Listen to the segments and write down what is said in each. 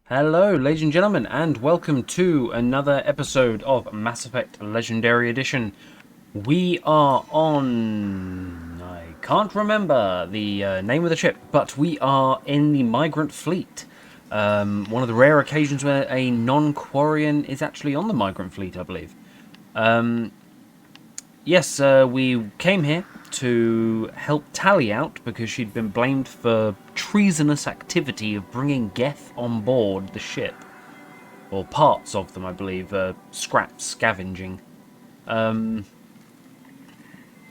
Hello, ladies and gentlemen, and welcome to another episode of Mass Effect Legendary Edition. We are on... I can't remember the name of the ship, but we are in the migrant fleet. One of the rare occasions where a non-Quarian is actually on the migrant fleet, I believe. Yes, we came here to help Tally out because she'd been blamed for treasonous activity of bringing Geth on board the ship. Or parts of them, I believe, scraps, scavenging. And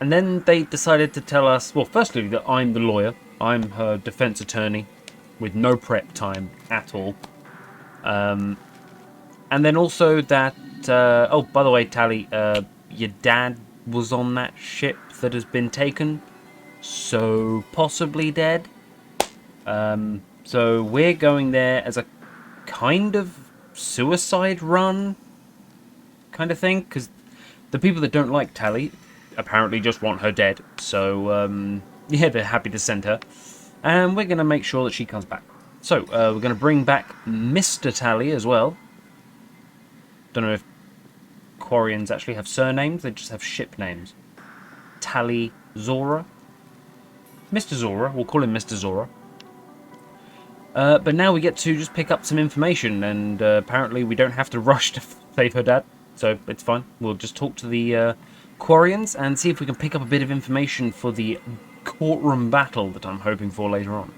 then they decided to tell us, well, firstly, that I'm the lawyer. I'm her defense attorney with no prep time at all. And then also that, oh, by the way, Tally, your dad was on that ship that has been taken, so possibly dead. So we're going there as a kind of suicide run kind of thing, because the people that don't like Tally apparently just want her dead. So yeah, they're happy to send her, and we're going to make sure that she comes back. So we're going to bring back Mr. Tally as well. Don't know if Quarians actually have surnames, they just have ship names. Tally Zora. Mr. Zora, we'll call him Mr. Zora. But now we get to just pick up some information, and apparently we don't have to rush to save her dad, so it's fine. We'll just talk to the Quarians and see if we can pick up a bit of information for the courtroom battle that I'm hoping for later on.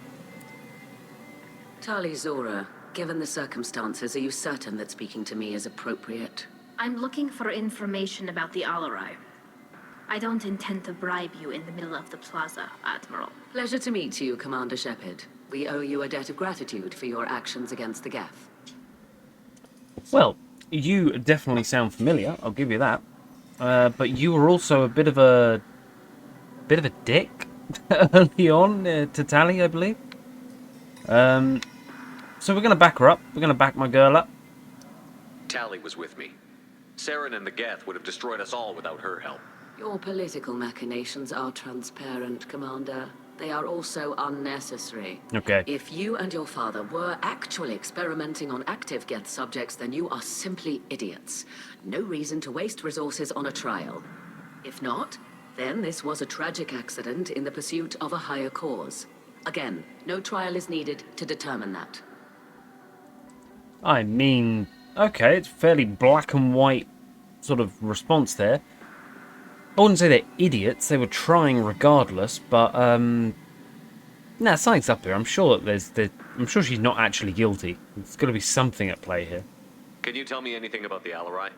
Tali Zora, given the circumstances, are you certain that speaking to me is appropriate? I'm looking for information about the Alari. I don't intend to bribe you in the middle of the plaza, Admiral. Pleasure to meet you, Commander Shepard. We owe you a debt of gratitude for your actions against the Geth. Well, you definitely sound familiar, I'll give you that. But you were also a bit of a dick early on to Tally, I believe. So we're going to back her up. We're going to back my girl up. Tally was with me. Saren and the Geth would have destroyed us all without her help. Your political machinations are transparent, Commander. They are also unnecessary. Okay. If you and your father were actually experimenting on active Geth subjects, then you are simply idiots. No reason to waste resources on a trial. If not, then this was a tragic accident in the pursuit of a higher cause. Again, no trial is needed to determine that. I mean, okay, it's fairly black and white sort of response there. I wouldn't say they're idiots, they were trying regardless, but, nah, something's up here. I'm sure that I'm sure she's not actually guilty. There's got to be something at play here. Can you tell me anything about the Alari?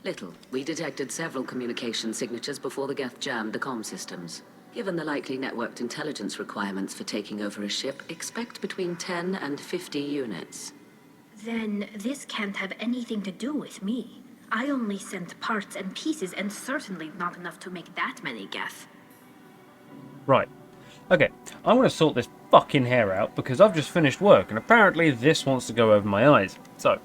Little. We detected several communication signatures before the Geth jammed the comm systems. Given the likely networked intelligence requirements for taking over a ship, expect between 10 and 50 units. Then this can't have anything to do with me. I only sent parts and pieces, and certainly not enough to make that many Geth. Right. Okay, I'm going to sort this fucking hair out because I've just finished work and apparently this wants to go over my eyes. So.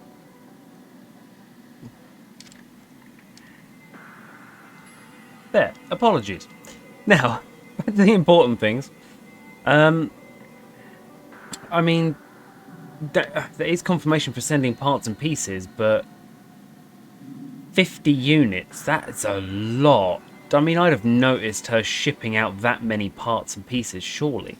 There. Apologies. Now, the important things. I mean, there is confirmation for sending parts and pieces, but 50 units, that's a lot. I mean, I'd have noticed her shipping out that many parts and pieces, surely.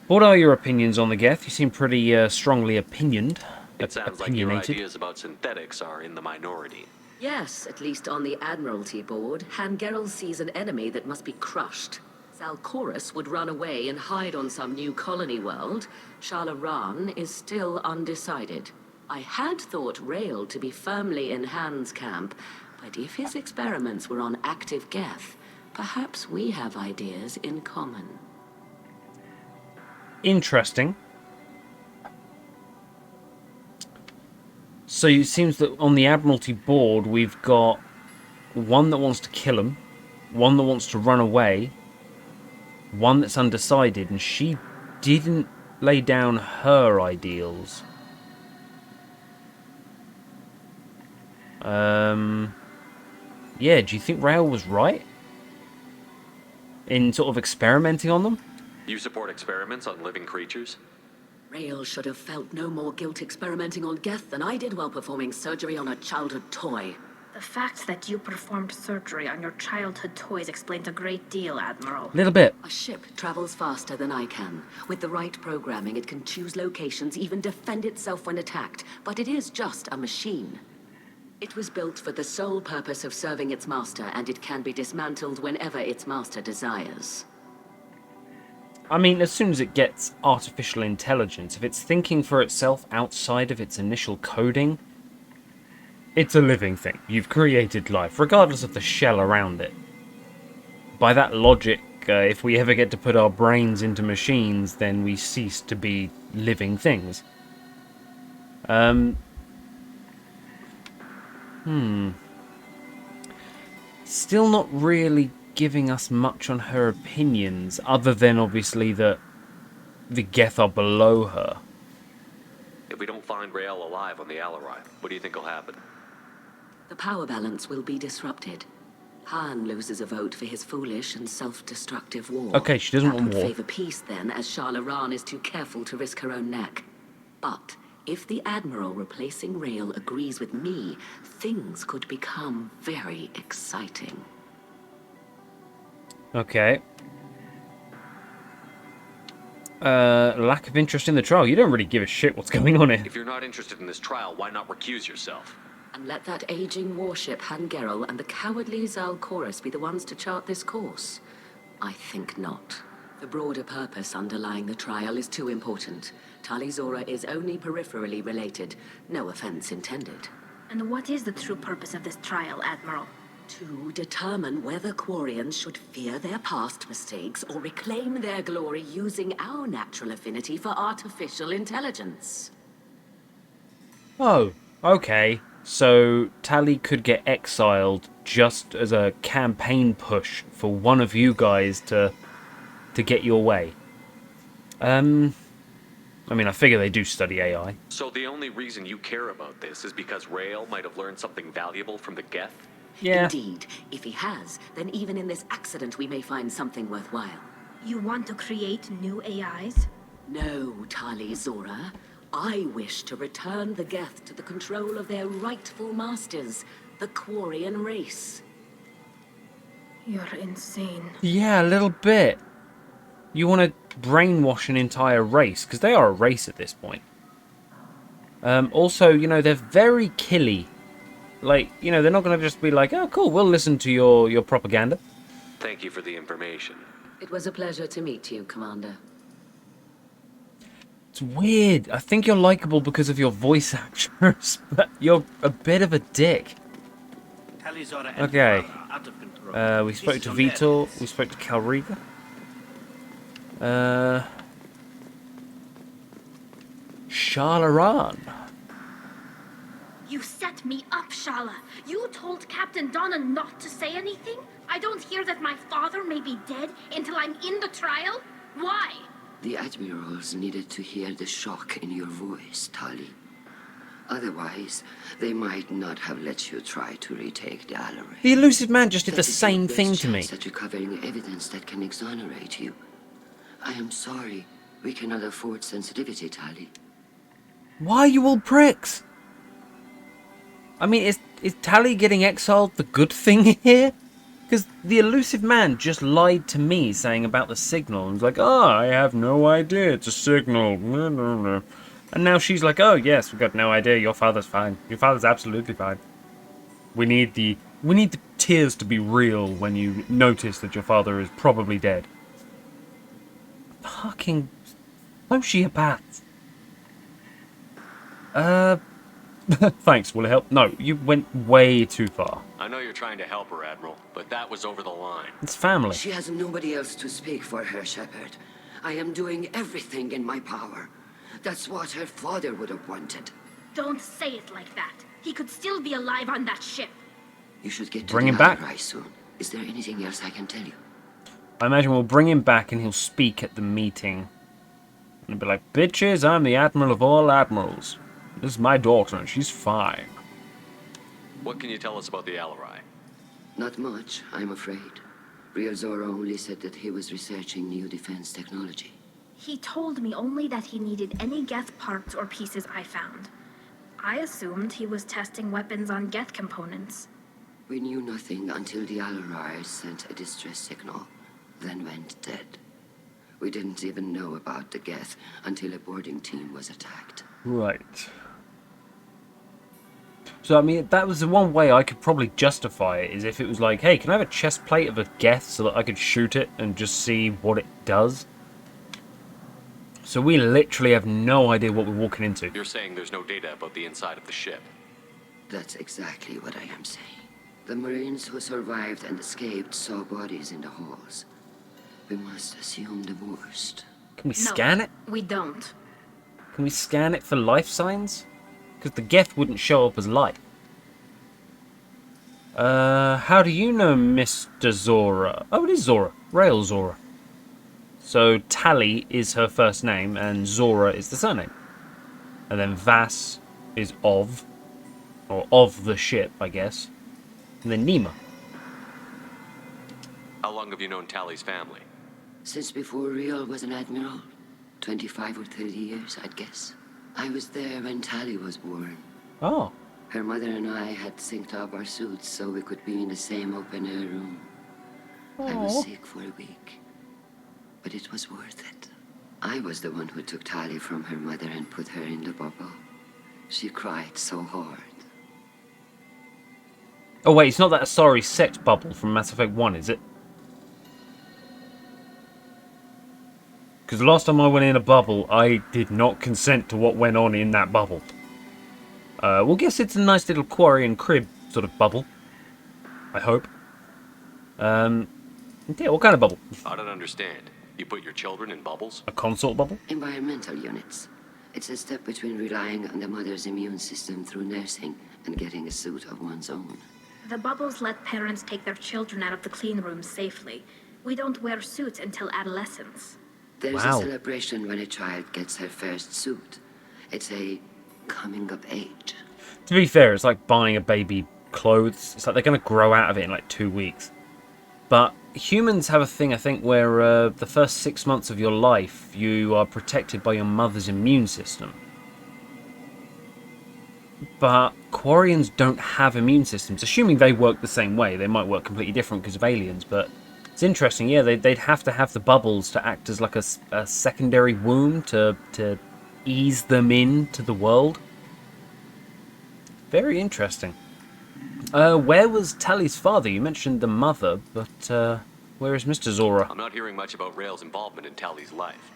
What are your opinions on the Geth? You seem pretty strongly opinioned. It sounds like your ideas about synthetics are in the minority. Yes, at least on the Admiralty board, Hangerel sees an enemy that must be crushed. Zalcorus would run away and hide on some new colony world. Shalaran is still undecided. I had thought Rael to be firmly in Han's camp, but if his experiments were on active Geth, perhaps we have ideas in common. Interesting. So it seems that on the Admiralty board we've got one that wants to kill him, one that wants to run away, one that's undecided, and she didn't lay down her ideals. Yeah, do you think Rael was right in sort of experimenting on them? You support experiments on living creatures? Rael should have felt no more guilt experimenting on Geth than I did while performing surgery on a childhood toy. The fact that you performed surgery on your childhood toys explains a great deal, Admiral. Little bit. A ship travels faster than I can. With the right programming, it can choose locations, even defend itself when attacked. But it is just a machine. It was built for the sole purpose of serving its master, and it can be dismantled whenever its master desires. I mean, as soon as it gets artificial intelligence, if it's thinking for itself outside of its initial coding, it's a living thing. You've created life, regardless of the shell around it. By that logic, if we ever get to put our brains into machines, then we cease to be living things. Still not really giving us much on her opinions, other than obviously that the Geth are below her. If we don't find Rael alive on the Alari, what do you think will happen? The power balance will be disrupted. Han loses a vote for his foolish and self-destructive war. Okay, she doesn't want That war. would favor peace then, as Aran is too careful to risk her own neck. But if the Admiral replacing Rael agrees with me, things could become very exciting. Okay. Lack of interest in the trial. You don't really give a shit what's going on here. If you're not interested in this trial, why not recuse yourself? And let that aging warship Han Gerel and the cowardly Zal Chorus be the ones to chart this course? I think not. The broader purpose underlying the trial is too important. Tali Zora is only peripherally related. No offense intended. And what is the true purpose of this trial, Admiral? To determine whether Quarians should fear their past mistakes or reclaim their glory using our natural affinity for artificial intelligence. Oh, okay. So Tali could get exiled just as a campaign push for one of you guys to get your way. I mean, I figure they do study AI. So the only reason you care about this is because Rael might have learned something valuable from the Geth? Yeah. Indeed. If he has, then even in this accident we may find something worthwhile. You want to create new AIs? No, Tali Zora. I wish to return the Geth to the control of their rightful masters, the Quarian race. You're insane. Yeah, a little bit. You want to brainwash an entire race, because they are a race at this point. Also, you know, they're very killy. Like, you know, they're not going to just be like, oh, cool, we'll listen to your propaganda. Thank you for the information. It was a pleasure to meet you, Commander. It's weird. I think you're likable because of your voice actress, but you're a bit of a dick. Okay. We spoke to Vitor. We spoke to Calriga. Shalaran. You set me up, Shala. You told Captain Donna not to say anything? I don't hear that my father may be dead until I'm in the trial? Why? The admirals needed to hear the shock in your voice, Tali. Otherwise, they might not have let you try to retake the Alari. The elusive man just did the That is same your best thing to me. chance at recovering evidence that can exonerate you. I am sorry. We cannot afford sensitivity, Tali. Why are you all pricks? I mean, is Tali getting exiled the good thing here? Because the elusive man just lied to me saying about the signal. And was like, oh, I have no idea. It's a signal. And now she's like, oh, yes, we've got no idea. Your father's fine. Your father's absolutely fine. We need the tears to be real when you notice that your father is probably dead. Fucking sociopath. Thanks, will it help? No, you went way too far. I know you're trying to help her, Admiral, but that was over the line. It's family. She has nobody else to speak for her, Shepard. I am doing everything in my power. That's what her father would have wanted. Don't say it like that. He could still be alive on that ship. You should get to Bring the him back. Alari soon. Is there anything else I can tell you? I imagine we'll bring him back and he'll speak at the meeting. And he'll be like, bitches, I'm the Admiral of all Admirals. This is my daughter and she's fine. What can you tell us about the Alari? Not much, I'm afraid. Rael Zora only said that he was researching new defense technology. He told me only that he needed any Geth parts or pieces I found. I assumed he was testing weapons on Geth components. We knew nothing until the Alari sent a distress signal, then went dead. We didn't even know about the Geth until a boarding team was attacked. Right. So, I mean, that was the one way I could probably justify it, is if it was like, hey, can I have a chest plate of a Geth so that I could shoot it and just see what it does? So we literally have no idea what we're walking into. You're saying there's no data about the inside of the ship. That's exactly what I am saying. The Marines who survived and escaped saw bodies in the halls. We must assume the worst. Can we scan it? We don't. Can we scan it for life signs? Because the Geth wouldn't show up as light. How do you know Mr. Zora? Oh, it is Zora. Rael Zora. So Tali is her first name and Zora is the surname. And then Vas is of, or of the ship, I guess. And then Nima. How long have you known Tally's family? Since before Rael was an admiral. 25 or 30 years, I'd guess. I was there when Tali was born. Oh. Her mother and I had synced up our suits so we could be in the same open-air room. I was sick for a week, but it was worth it. I was the one who took Tali from her mother and put her in the bubble. She cried so hard. Oh wait, it's not that Asari sex bubble from Mass Effect 1, is it? Because the last time I went in a bubble, I did not consent to what went on in that bubble. We'll guess it's a nice little Quarian crib sort of bubble. I hope. Yeah, what kind of bubble? I don't understand. You put your children in bubbles? A consort bubble? Environmental units. It's a step between relying on the mother's immune system through nursing and getting a suit of one's own. The bubbles let parents take their children out of the clean rooms safely. We don't wear suits until adolescence. There's Wow. a celebration when a child gets her first suit. It's a coming of age. To be fair, it's like buying a baby clothes. It's like they're going to grow out of it in like 2 weeks. But humans have a thing, I think, where the first 6 months of your life, you are protected by your mother's immune system. But Quarians don't have immune systems. Assuming they work the same way. They might work completely different because of aliens, but it's interesting. Yeah, they'd have to have the bubbles to act as like a secondary womb to ease them into the world. Very interesting. Where was Tali's father? You mentioned the mother, but where is Mr. Zora? I'm not hearing much about Rael's involvement in Tally's life.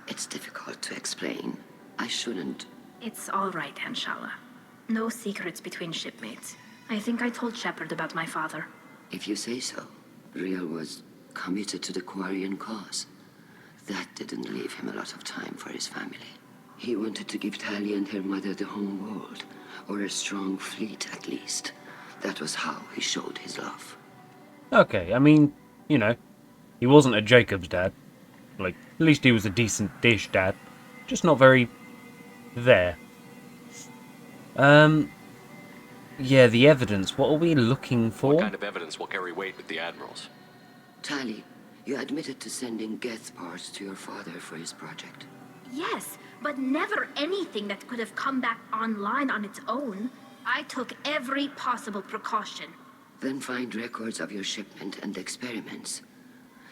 It's difficult to explain. I shouldn't. It's all right, Anshala. No secrets between shipmates. I think I told Shepard about my father. If you say so. Rael was committed to the Quarian cause. That didn't leave him a lot of time for his family. He wanted to give Tali and her mother the home world, or a strong fleet at least. That was how he showed his love. Okay, I mean, you know, he wasn't a Jacob's dad. Like, at least he was a decent dish dad. Just not very there. Yeah, the evidence. What are we looking for? What kind of evidence will carry weight with the admirals? Tali, you admitted to sending Geth parts to your father for his project. Yes, but never anything that could have come back online on its own. I took every possible precaution. Then find records of your shipment and experiments.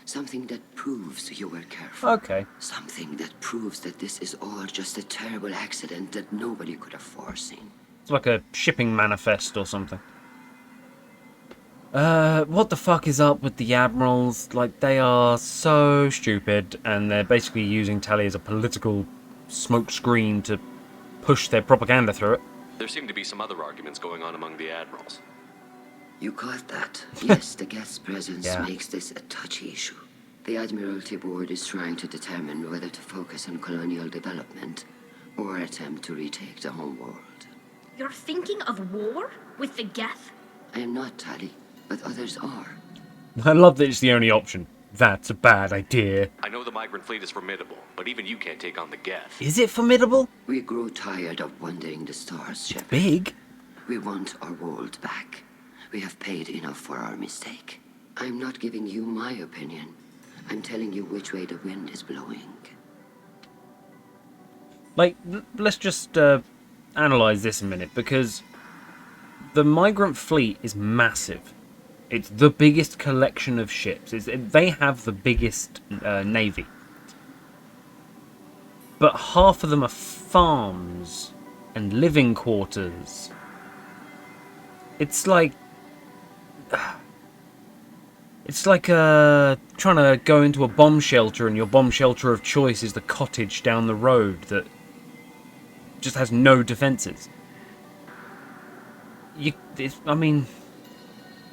Something that proves you were careful. Okay. Something that proves that this is all just a terrible accident that nobody could have foreseen. It's like a shipping manifest or something. What the fuck is up with the admirals? Like, they are so stupid, and they're basically using Tali as a political smokescreen to push their propaganda through it. There seem to be some other arguments going on among the admirals. You caught that? Yes, the Geth's presence Yeah. makes this a touchy issue. The Admiralty Board is trying to determine whether to focus on colonial development or attempt to retake the home world. You're thinking of war? With the Geth? I am not, Tali, but others are. I love that it's the only option. That's a bad idea. I know the migrant fleet is formidable, but even you can't take on the Geth. Is it formidable? We grow tired of wandering the stars, Shepard. Big? We want our world back. We have paid enough for our mistake. I'm not giving you my opinion. I'm telling you which way the wind is blowing. Like, let's just analyze this a minute, because the migrant fleet is massive. It's the biggest collection of ships. They have the biggest navy. But half of them are farms and living quarters. It's like... It's like trying to go into a bomb shelter, and your bomb shelter of choice is the cottage down the road that just has no defences. I mean,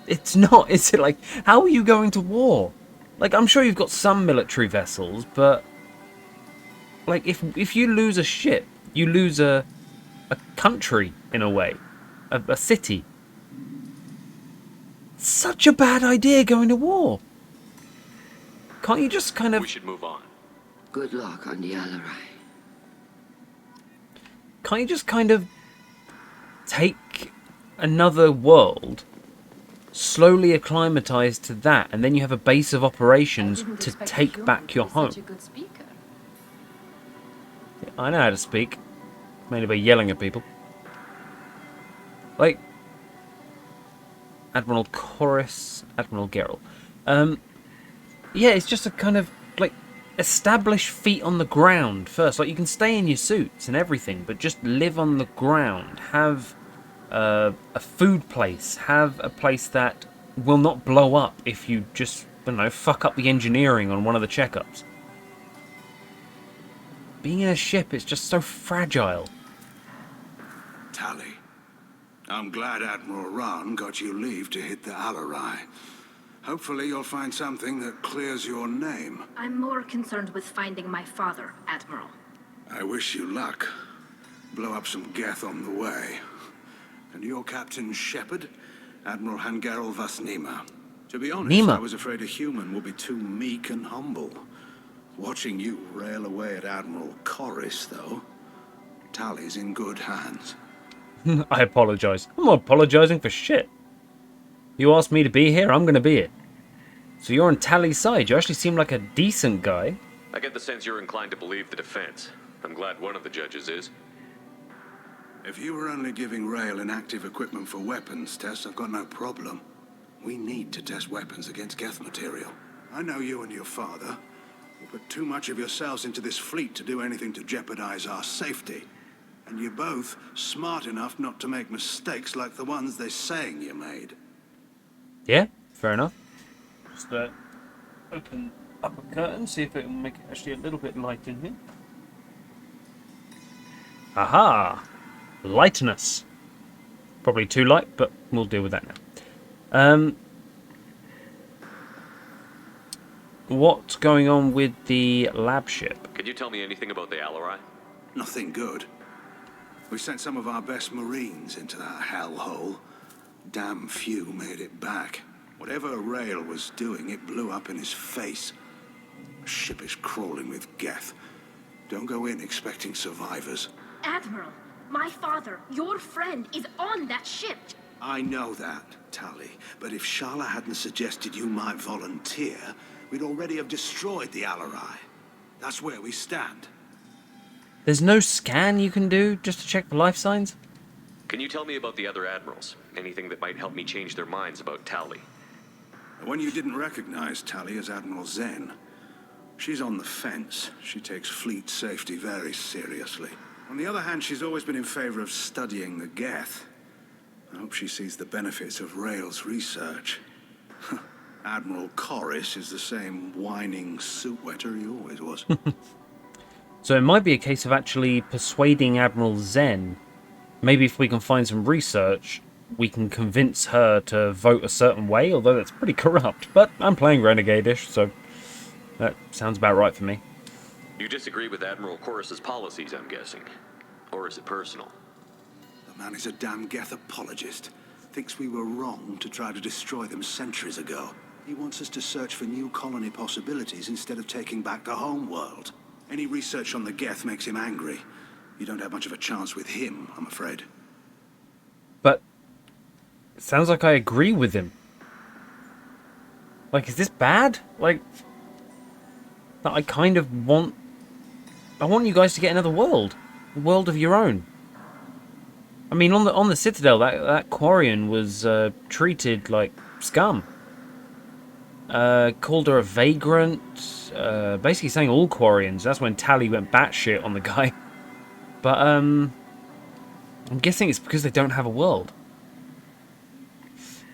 it's not, is it? Like, how are you going to war? Like, I'm sure you've got some military vessels, but like, if you lose a ship, you lose a country in a way, a city. Such a bad idea going to war. Can't you just kind of... We should move on. Good luck on the Alari. Can't you just kind of take another world, slowly acclimatise to that, and then you have a base of operations to take back your home? I know how to speak, mainly by yelling at people. Like Admiral Chorus, Admiral Geralt. Yeah, it's just a kind of like establish feet on the ground first. Like, you can stay in your suits and everything, but just live on the ground. Have a food place. Have a place that will not blow up if you just, I don't know, fuck up the engineering on one of the checkups. Being in a ship is just so fragile. Tally, I'm glad Admiral Ran got you leave to hit the Alari. Hopefully you'll find something that clears your name. I'm more concerned with finding my father, Admiral. I wish you luck. Blow up some Geth on the way. And your Captain Shepard, Admiral Hangerel Vasnima. To be honest, Nima. I was afraid a human would be too meek and humble. Watching you rail away at Admiral Chorus, though, Tally's in good hands. I apologise. I'm not apologising for shit. You asked me to be here, I'm going to be here. So you're on Tally's side. You actually seem like a decent guy. I get the sense you're inclined to believe the defense. I'm glad one of the judges is. If you were only giving Rael inactive equipment for weapons tests, I've got no problem. We need to test weapons against Geth material. I know you and your father. You put too much of yourselves into this fleet to do anything to jeopardize our safety. And you're both smart enough not to make mistakes like the ones they're saying you made. Yeah, fair enough. Just open up a curtain, see if it will make it actually a little bit light in here. Aha! Lightness. Probably too light, but we'll deal with that now. What's going on with the lab ship? Could you tell me anything about the Alari? Nothing good. We sent some of our best Marines into that hellhole. Damn few made it back. Whatever Rael was doing, it blew up in his face. The ship is crawling with Geth. Don't go in expecting survivors. Admiral, my father, your friend, is on that ship. I know that, Tally, but if Shala hadn't suggested you might volunteer, we'd already have destroyed the Alari. That's where we stand. There's no scan you can do just to check for life signs? Can you tell me about the other admirals? Anything that might help me change their minds about Tally? The one you didn't recognize, Tally, is Admiral Zen. She's on the fence. She takes fleet safety very seriously. On the other hand, she's always been in favor of studying the Geth. I hope she sees the benefits of Rael's research. Admiral Chorus is the same whining suit wetter he always was. So it might be a case of actually persuading Admiral Zen. Maybe if we can find some research, we can convince her to vote a certain way, although that's pretty corrupt. But I'm playing Renegade-ish, so that sounds about right for me. You disagree with Admiral Chorus's policies, I'm guessing. Or is it personal? The man is a damn Geth apologist. Thinks we were wrong to try to destroy them centuries ago. He wants us to search for new colony possibilities instead of taking back the home world. Any research on the Geth makes him angry. You don't have much of a chance with him, I'm afraid. But it sounds like I agree with him. Like, is this bad? Like, I kind of want... I want you guys to get another world. world of your own. I mean, on the Citadel, that Quarian was treated like scum. Called her a vagrant, basically saying all Quarians. That's when Tali went batshit on the guy. But I'm guessing it's because they don't have a world.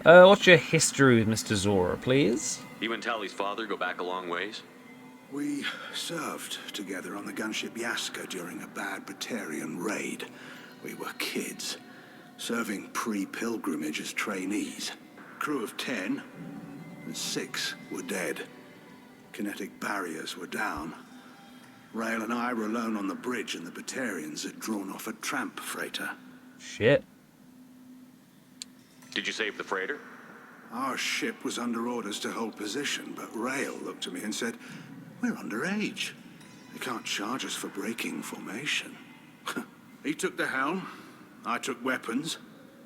What's your history with Mr. Zora, please? You and Tally's father go back a long ways? We served together on the gunship Yaska during a bad Batarian raid. We were kids, serving pre-pilgrimage as trainees. Crew of 10, and 6 were dead. Kinetic barriers were down. Rael and I were alone on the bridge, and the Batarians had drawn off a tramp freighter. Shit. Did you save the freighter? Our ship was under orders to hold position, but Rael looked at me and said, "We're underage. They can't charge us for breaking formation." He took the helm, I took weapons,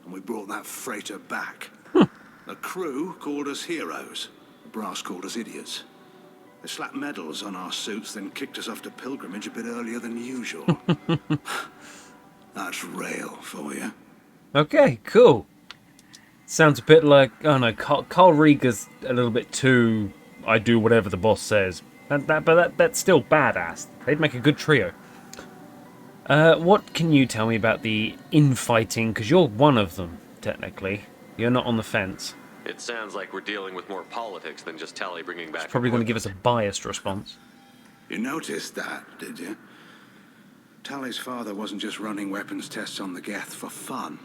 and we brought that freighter back. The crew called us heroes. The brass called us idiots. They slapped medals on our suits, then kicked us off to pilgrimage a bit earlier than usual. That's Rael for you. Okay, cool. Sounds a bit like, oh no, Carl Rieger's a little bit too, I do whatever the boss says. But that's still badass. They'd make a good trio. What can you tell me about the infighting? Because you're one of them, technically. You're not on the fence. It sounds like we're dealing with more politics than just Tally bringing back... It's probably going to give us a biased response. You noticed that, did you? Tally's father wasn't just running weapons tests on the Geth for fun.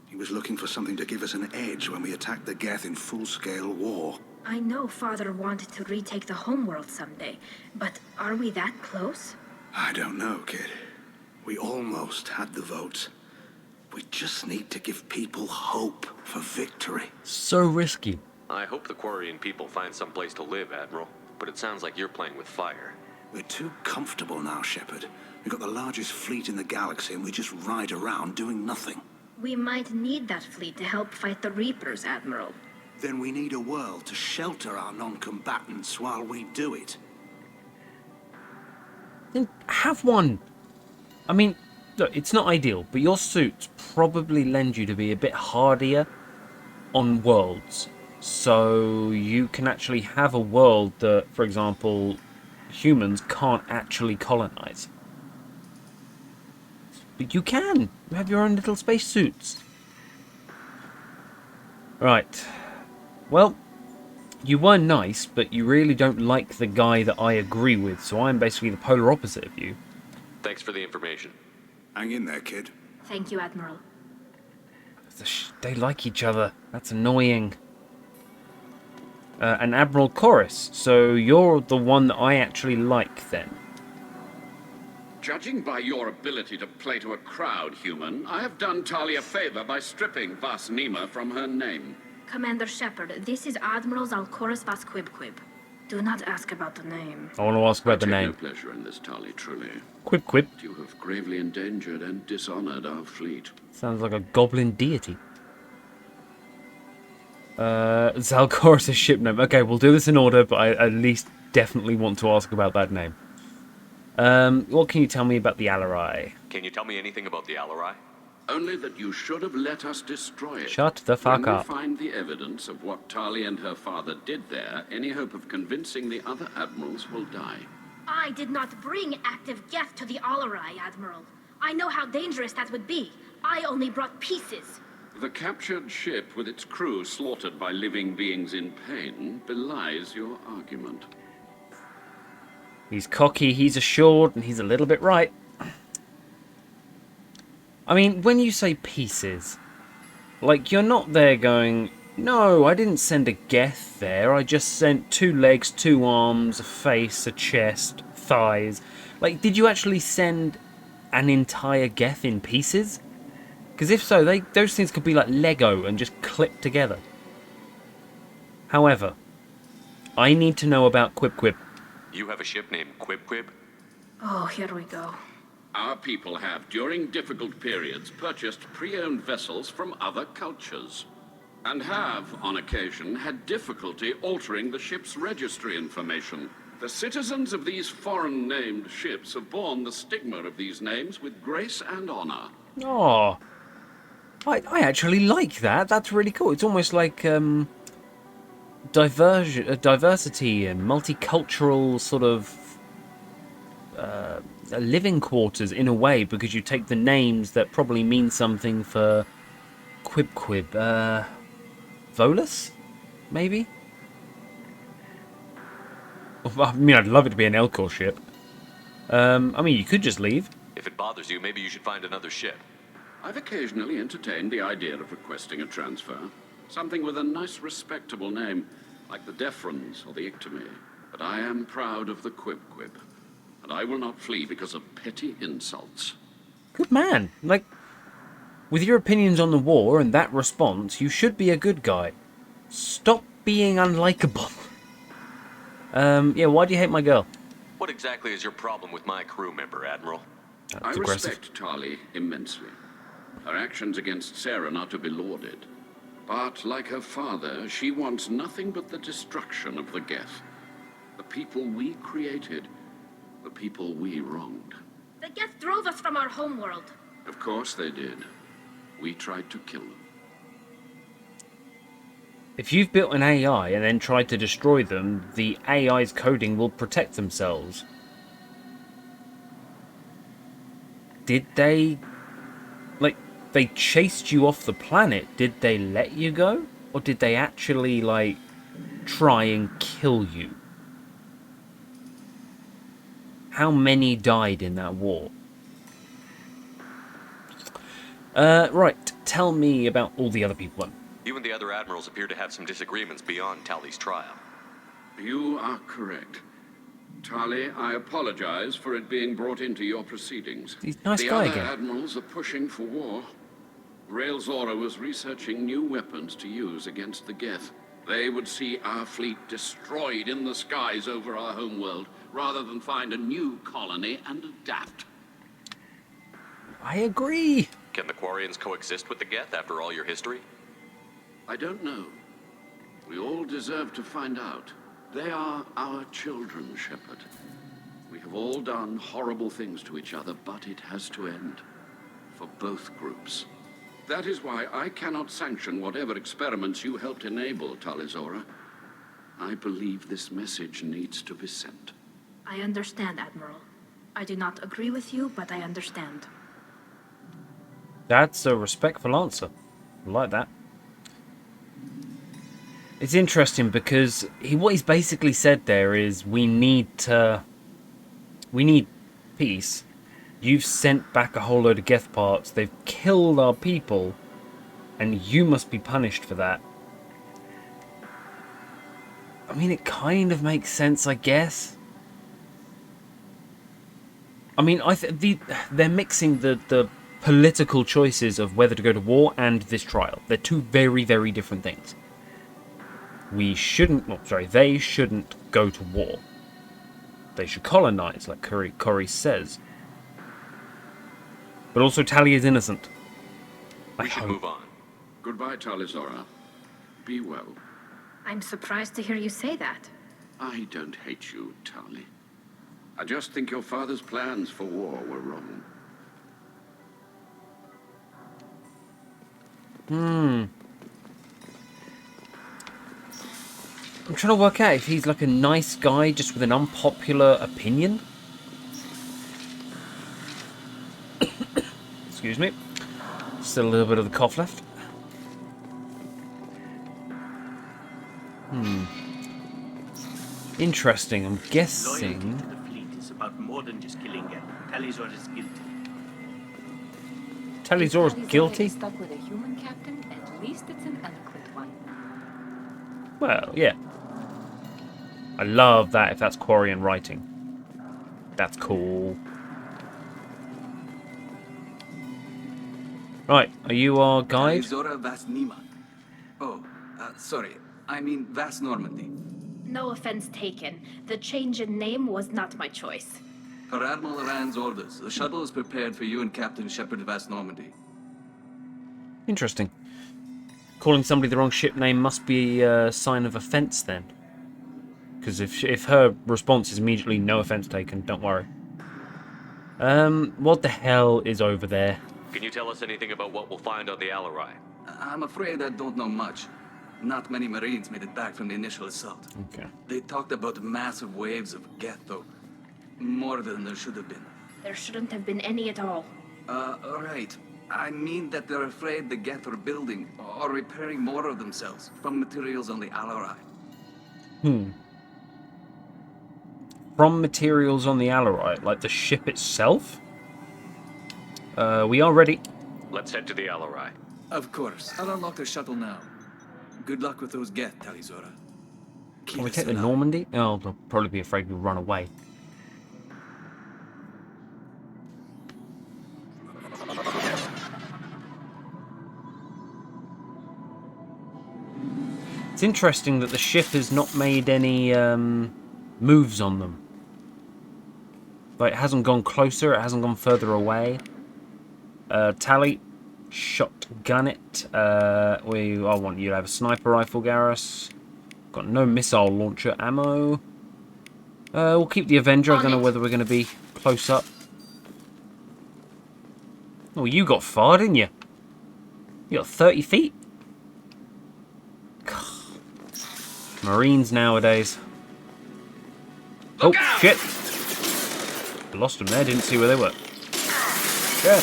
He was looking for something to give us an edge when we attacked the Geth in full-scale war. I know Father wanted to retake the homeworld someday, but are we that close? I don't know, kid. We almost had the votes. We just need to give people hope for victory. So risky. I hope the Quarian people find some place to live, Admiral. But it sounds like you're playing with fire. We're too comfortable now, Shepard. We've got the largest fleet in the galaxy and we just ride around doing nothing. We might need that fleet to help fight the Reapers, Admiral. Then we need a world to shelter our non-combatants while we do it. Then have one. I mean, look, it's not ideal, but your suits probably lend you to be a bit hardier on worlds. So you can actually have a world that, for example, humans can't actually colonize. But you can. You have your own little space suits. Right. Well, you were nice, but you really don't like the guy that I agree with, so I'm basically the polar opposite of you. Thanks for the information. Hang in there, kid. Thank you, Admiral. They like each other. That's annoying. And Admiral Chorus, so you're the one that I actually like, then. Judging by your ability to play to a crowd, human, I have done Tali a favor by stripping Vas Nima from her name. Commander Shepard, this is Admiral Zalcorus Vas Quib. Do not ask about the name. I want to ask about the I take name. no pleasure in this, Tali, truly. Quib. You have gravely endangered and dishonored our fleet. Sounds like a goblin deity. Zalcorus' ship name. Okay, we'll do this in order, but I at least definitely want to ask about that name. What can you tell me about the Alari? Can you tell me anything about the Alari? Only that you should have let us destroy it. Shut the fuck up. When we find the evidence of what Tali and her father did there, any hope of convincing the other admirals will die. I did not bring active Geth to the Alari, Admiral. I know how dangerous that would be. I only brought pieces. The captured ship with its crew slaughtered by living beings in pain belies your argument. He's cocky, he's assured, and he's a little bit right. I mean, when you say pieces, like, you're not there going, no, I didn't send a Geth there, I just sent 2 legs, 2 arms, a face, a chest, thighs. Like, did you actually send an entire Geth in pieces? Because if so, those things could be like Lego and just clip together. However, I need to know about Quib. You have a ship named Quib? Oh, here we go. Our people have, during difficult periods, purchased pre-owned vessels from other cultures, and have, on occasion, had difficulty altering the ship's registry information. The citizens of these foreign-named ships have borne the stigma of these names with grace and honor. Oh, I actually like that. That's really cool. It's almost like diversity and multicultural sort of living quarters in a way, because you take the names that probably mean something for Quib. Volus, maybe? I mean, I'd love it to be an Elcor ship. I mean, you could just leave. If it bothers you, maybe you should find another ship. I've occasionally entertained the idea of requesting a transfer. Something with a nice, respectable name, like the Defrons or the Ictomy. But I am proud of the Quib, and I will not flee because of petty insults. Good man. Like, with your opinions on the war and that response, you should be a good guy. Stop being unlikable. Yeah, why do you hate my girl? What exactly is your problem with my crew member, Admiral? That's I aggressive. respect Tali immensely. Her actions against Sarah are to be lauded. But, like her father, she wants nothing but the destruction of the Geth. The people we created, the people we wronged. The Geth drove us from our homeworld. Of course they did. We tried to kill them. If you've built an AI and then tried to destroy them, the AI's coding will protect themselves. Did they... Like, they chased you off the planet. Did they let you go? Or did they actually, like, try and kill you? How many died in that war? Right. Tell me about all the other people then. You and the other admirals appear to have some disagreements beyond Tali's trial. You are correct. Tali, I apologize for it being brought into your proceedings. He's a nice the guy other again. admirals are pushing for war. Rael Zora was researching new weapons to use against the Geth. They would see our fleet destroyed in the skies over our homeworld, rather than find a new colony and adapt. I agree. Can the Quarians coexist with the Geth after all your history? I don't know. We all deserve to find out. They are our children, Shepard. We have all done horrible things to each other, but it has to end. For both groups. That is why I cannot sanction whatever experiments you helped enable, Talizora. I believe this message needs to be sent. I understand, Admiral. I do not agree with you, but I understand. That's a respectful answer. I like that. It's interesting because what he's basically said there is we need peace. You've sent back a whole load of Geth parts. They've killed our people, and you must be punished for that. I mean, it kind of makes sense, I guess. I mean, they're mixing the political choices of whether to go to war and this trial. They're two very, very different things. They shouldn't go to war. They should colonize, like Corey says. But also, Tali is innocent. We should move on. Goodbye, Talizora. Be well. I'm surprised to hear you say that. I don't hate you, Tali. I just think your father's plans for war were wrong. I'm trying to work out if he's like a nice guy just with an unpopular opinion. Excuse me. Still a little bit of the cough left. Interesting. I'm guessing. Loyalty to the fleet is about more than just killing them. Talizor is guilty. Talizora's guilty? Stuck with a human captain, at least it's an eloquent one. Well, yeah. I love that if that's Quarian writing. That's cool. Right, are you our guide? Zora Vas Nima. Oh, sorry. I mean Vas Normandy. No offense taken. The change in name was not my choice. Per Admiral Rand's orders, the shuttle is prepared for you and Captain Shepard Vas Normandy. Interesting. Calling somebody the wrong ship name must be a sign of offense then. Because if her response is immediately no offense taken, don't worry. What the hell is over there? Can you tell us anything about what we'll find on the Alari? I'm afraid I don't know much. Not many Marines made it back from the initial assault. Okay. They talked about massive waves of Geth, though. More than there should have been. There shouldn't have been any at all. Alright. I mean that they're afraid the Geth are building or repairing more of themselves from materials on the Alari. From materials on the Alari, like the ship itself? We are ready. Let's head to the Alari. Of course. I'll unlock the shuttle now. Good luck with those Geth, Talizora. Can we take the Normandy? Oh, they'll probably be afraid we'll run away. It's interesting that the ship has not made any moves on them. Like, it hasn't gone closer, it hasn't gone further away. Tally, shotgun it. I want you to have a sniper rifle, Garrus. Got no missile launcher ammo. We'll keep the Avenger. I don't know whether we're going to be close up. Oh, you got far, didn't you? You got 30 feet. God. Marines nowadays. Oh, shit. I lost them there. Didn't see where they were. Yeah.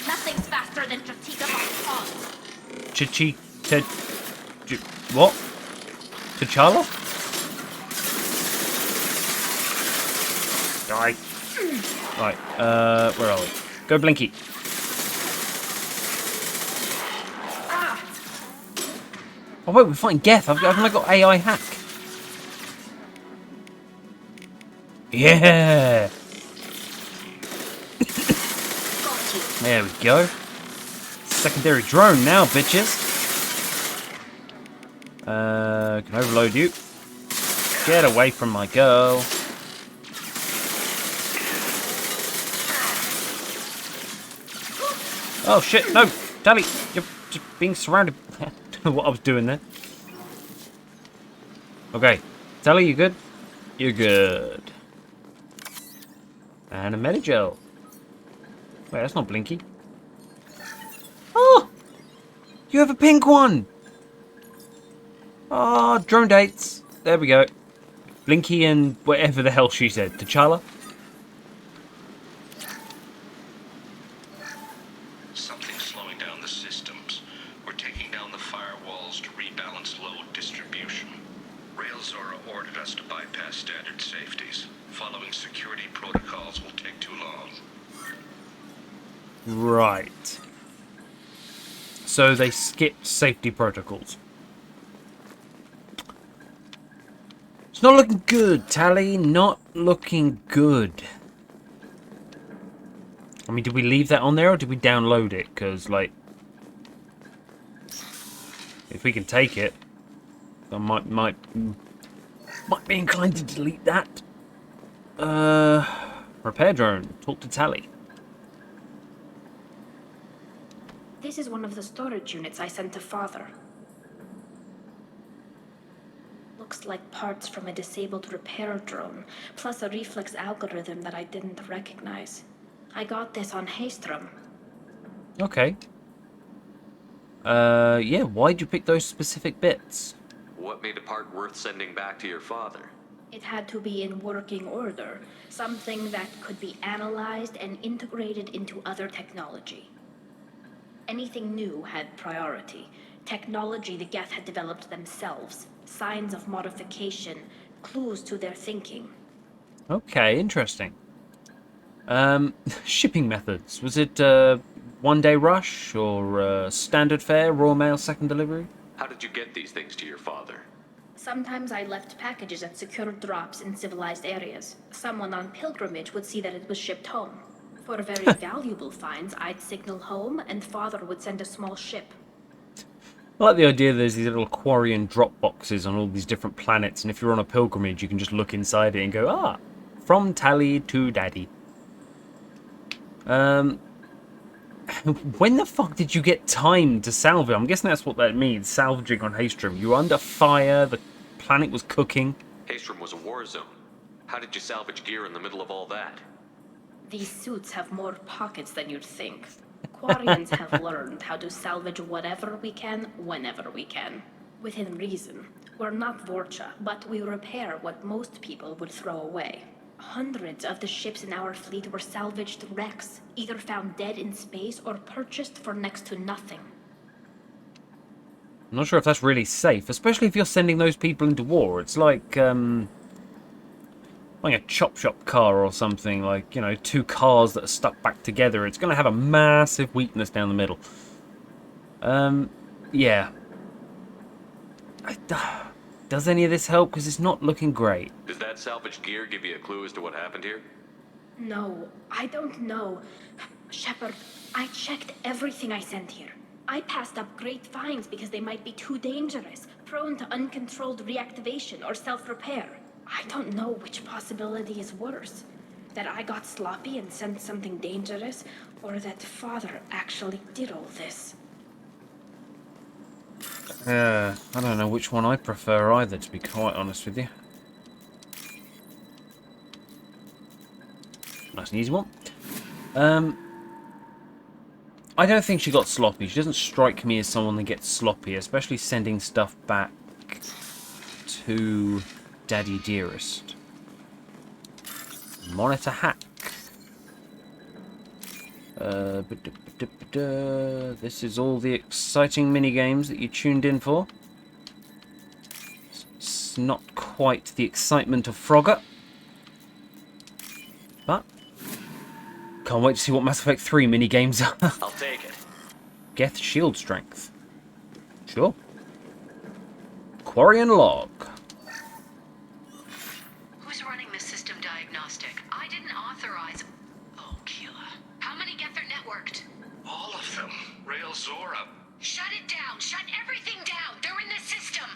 Nothing's faster than Chatika What? T'Challa? Die. Right, where are we? Go Blinky. Oh wait, we're fighting Geth. Haven't I got AI hack? Yeah! There we go. Secondary drone now, bitches. Can overload you. Get away from my girl. Oh shit, no! Tally, you're just being surrounded. I don't know what I was doing there. Okay, Tally, you good? You're good. And a Medigel. Wait, that's not Blinky. Oh! You have a pink one! Oh, drone dates. There we go. Blinky and whatever the hell she said. T'Challa? Something's slowing down the systems. We're taking down the firewalls to rebalance load distribution. Rael Zora ordered us to bypass standard safeties. Following security protocols will take too long. Right. So they skipped safety protocols. It's not looking good, Tally. Not looking good. I mean, did we leave that on there or did we download it? Because, like, if we can take it, I might be inclined to delete that. Repair drone. Talk to Tally. This is one of the storage units I sent to Father. Looks like parts from a disabled repair drone, plus a reflex algorithm that I didn't recognize. I got this on Haystrom. Okay. Yeah, why'd you pick those specific bits? What made a part worth sending back to your father? It had to be in working order, something that could be analyzed and integrated into other technology. Anything new had priority. Technology the Geth had developed themselves, signs of modification, clues to their thinking. Okay, interesting. Shipping methods. Was it one-day rush or standard fare, Royal Mail second delivery? How did you get these things to your father? Sometimes I left packages at secure drops in civilized areas. Someone on pilgrimage would see that it was shipped home. For very valuable finds, I'd signal home, and Father would send a small ship. I like the idea there's these little Quarian drop boxes on all these different planets, and if you're on a pilgrimage, you can just look inside it and go, ah, from Tally to Daddy. When the fuck did you get time to salvage? I'm guessing that's what that means, salvaging on Haystrom. You were under fire, the planet was cooking. Haystrom was a war zone. How did you salvage gear in the middle of all that? These suits have more pockets than you'd think. Quarians have learned how to salvage whatever we can, whenever we can. Within reason. We're not Vorcha, but we repair what most people would throw away. Hundreds of the ships in our fleet were salvaged wrecks, either found dead in space or purchased for next to nothing. I'm not sure if that's really safe, especially if you're sending those people into war. It's like a chop shop car or something, like, you know, two cars that are stuck back together. It's going to have a massive weakness down the middle. Yeah. Does any of this help? Because it's not looking great. Does that salvaged gear give you a clue as to what happened here? No, I don't know. Shepard, I checked everything I sent here. I passed up great finds because they might be too dangerous, prone to uncontrolled reactivation or self-repair. I don't know which possibility is worse. That I got sloppy and sent something dangerous, or that Father actually did all this. I don't know which one I prefer either, to be quite honest with you. Nice and easy one. I don't think she got sloppy. She doesn't strike me as someone that gets sloppy, especially sending stuff back to Daddy Dearest. Monitor hack. This is all the exciting mini-games that you tuned in for. It's not quite the excitement of Frogger. But can't wait to see what Mass Effect 3 mini-games are. I'll take it. Geth shield strength. Sure. Quarian log. Who's running the system diagnostic? I didn't authorize... Oh, Keela. How many Geth are networked? All of them. Rael Zora. Shut it down! Shut everything down! They're in the system!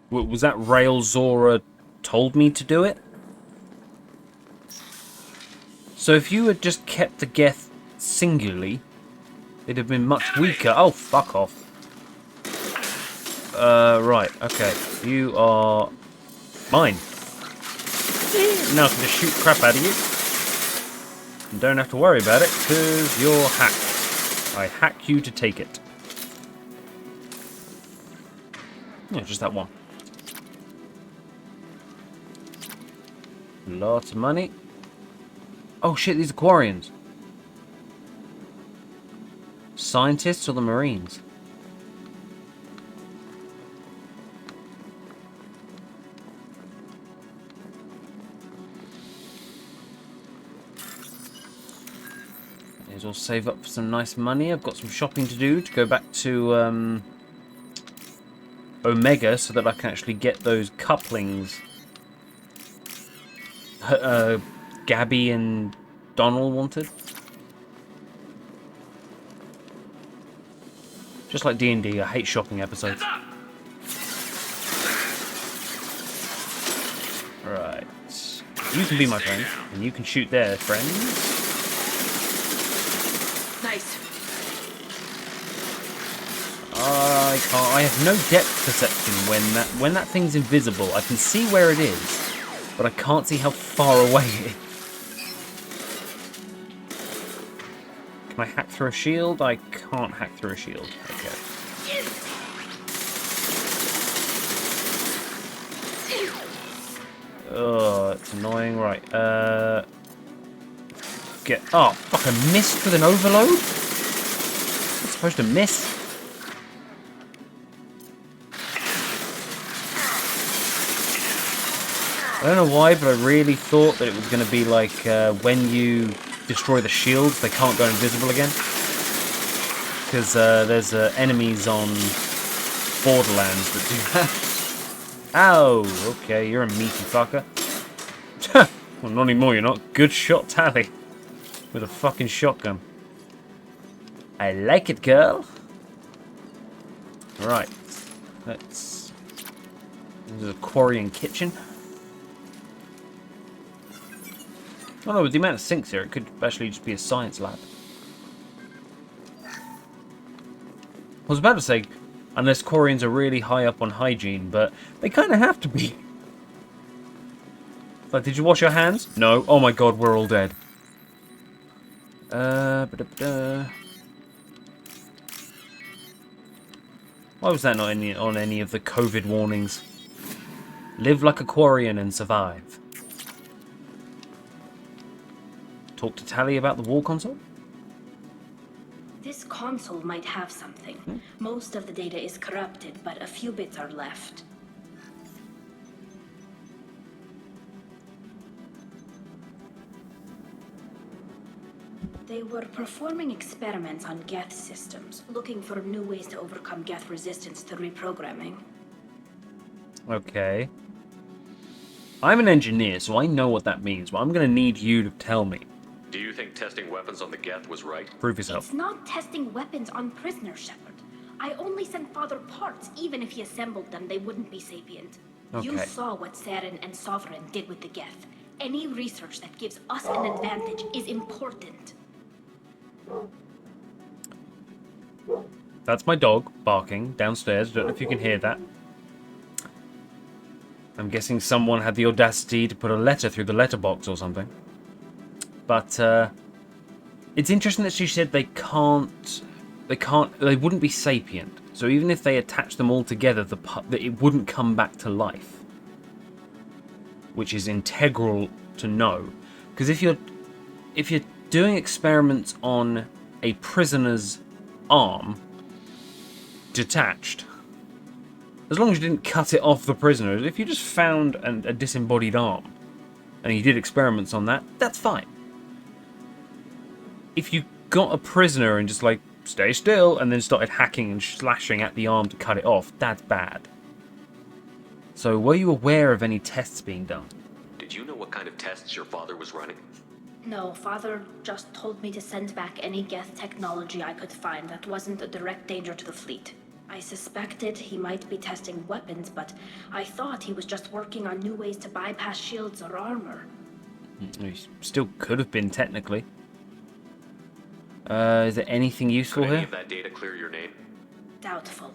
Was that Rael Zora told me to do it? So if you had just kept the Geth singularly, it'd have been much weaker. Oh, fuck off. Right, okay. You are mine. Now I can just shoot crap out of you. And don't have to worry about it, because you're hacked. I hack you to take it. Yeah, just that one. Lots of money. Oh shit, these are Quarians. Scientists or the Marines? May as well save up for some nice money. I've got some shopping to do to go back to Omega so that I can actually get those couplings. Gabby and Donald wanted. Just like D&D, I hate shopping episodes. Right. You can be my friend, and you can shoot their friends. Nice. I can't. I have no depth perception when that thing's invisible. I can see where it is, but I can't see how far away it is. Can I hack through a shield? I can't hack through a shield. Okay. Oh, it's annoying. Right. Get. Oh, fuck! I missed with an overload? I'm supposed to miss. I don't know why, but I really thought that it was going to be like when you destroy the shields, they can't go invisible again. Because there's enemies on Borderlands that do that. Ow! Okay, you're a meaty fucker. Well, not anymore, you're not. Good shot, Tally. With a fucking shotgun. I like it, girl. Right. Let's... This is a Quarian kitchen. Oh no, with the amount of sinks here, it could actually just be a science lab. I was about to say, unless Quarians are really high up on hygiene, but they kind of have to be. Like, did you wash your hands? No. Oh my god, we're all dead. Why was that not on any of the COVID warnings? Live like a Quarian and survive. Talk to Tali about the war console? This console might have something. Most of the data is corrupted, but a few bits are left. They were performing experiments on Geth systems, looking for new ways to overcome Geth resistance to reprogramming. Okay. I'm an engineer, so I know what that means, but I'm going to need you to tell me. Do you think testing weapons on the Geth was right? Prove yourself. It's not testing weapons on prisoners, Shepard. I only sent Father parts. Even if he assembled them, they wouldn't be sapient. Okay. You saw what Saren and Sovereign did with the Geth. Any research that gives us an advantage is important. That's my dog barking downstairs. Don't know if you can hear that. I'm guessing someone had the audacity to put a letter through the letterbox or something. But it's interesting that she said they wouldn't be sapient. So even if they attach them all together, it wouldn't come back to life, which is integral to know. Because if you're doing experiments on a prisoner's arm detached, as long as you didn't cut it off the prisoner, if you just found a disembodied arm and you did experiments on that, that's fine. If you got a prisoner and just like stay still and then started hacking and slashing at the arm to cut it off, that's bad. So were you aware of any tests being done? Did you know what kind of tests your father was running? No, Father just told me to send back any Geth technology I could find that wasn't a direct danger to the fleet. I suspected he might be testing weapons, but I thought he was just working on new ways to bypass shields or armor. He still could have been, technically. Is there anything useful Could any here? of that data clear your name? Doubtful.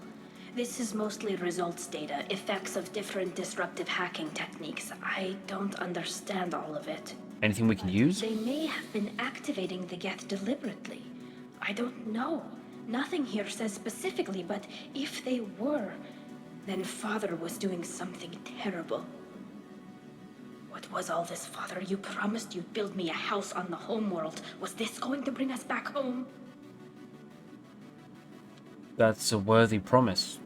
This is mostly results data, effects of different disruptive hacking techniques. I don't understand all of it. Anything we can use? They may have been activating the Geth deliberately. I don't know. Nothing here says specifically, but if they were, then Father was doing something terrible. What was all this, Father? You promised you'd build me a house on the homeworld. Was this going to bring us back home? That's a worthy promise.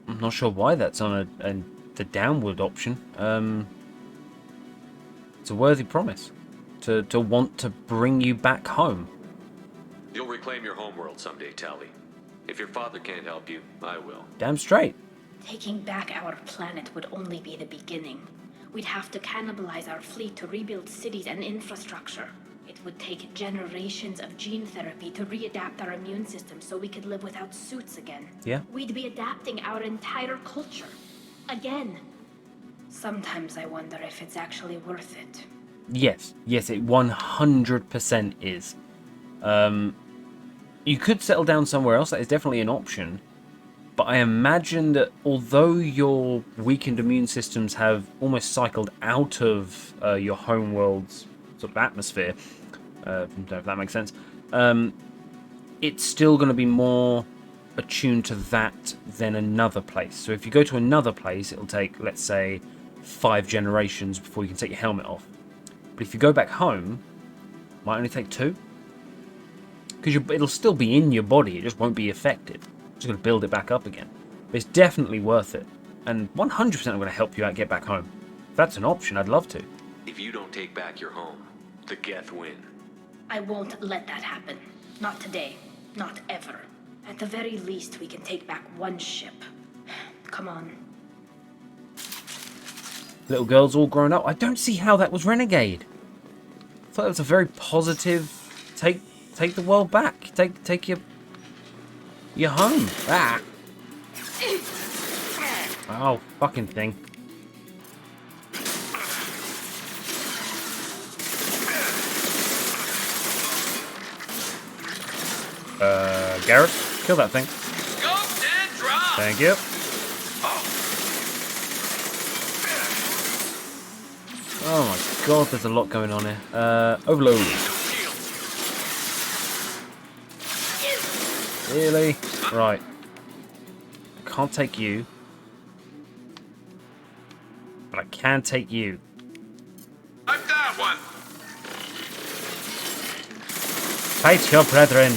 I'm not sure why that's on the downward option. It's a worthy promise to want to bring you back home. You'll reclaim your homeworld someday, Tali. If your father can't help you, I will. Damn straight. Taking back our planet would only be the beginning. We'd have to cannibalize our fleet to rebuild cities and infrastructure. It would take generations of gene therapy to readapt our immune system so we could live without suits again. Yeah. We'd be adapting our entire culture. Again. Sometimes I wonder if it's actually worth it. Yes, it 100% is. You could settle down somewhere else. That is definitely an option. But I imagine that although your weakened immune systems have almost cycled out of your homeworld's sort of atmosphere, if that makes sense, it's still going to be more attuned to that than another place. So if you go to another place, it'll take, let's say, 5 generations before you can take your helmet off. But if you go back home, it might only take 2. Because it'll still be in your body, it just won't be affected. Just going to build it back up again. But it's definitely worth it. And 100% I'm going to help you out get back home. If that's an option, I'd love to. If you don't take back your home, the Geth win. I won't let that happen. Not today. Not ever. At the very least, we can take back one ship. Come on. Little girl's all grown up. I don't see how that was Renegade. I thought it was a very positive... Take the world back. Take your home. Ah. Oh, fucking thing. Garrett, kill that thing. Scoped and dropped! Thank you. Oh my god, there's a lot going on here. Overload. Really? Right. I can't take you. But I can take you. I've got one! Fight your brethren.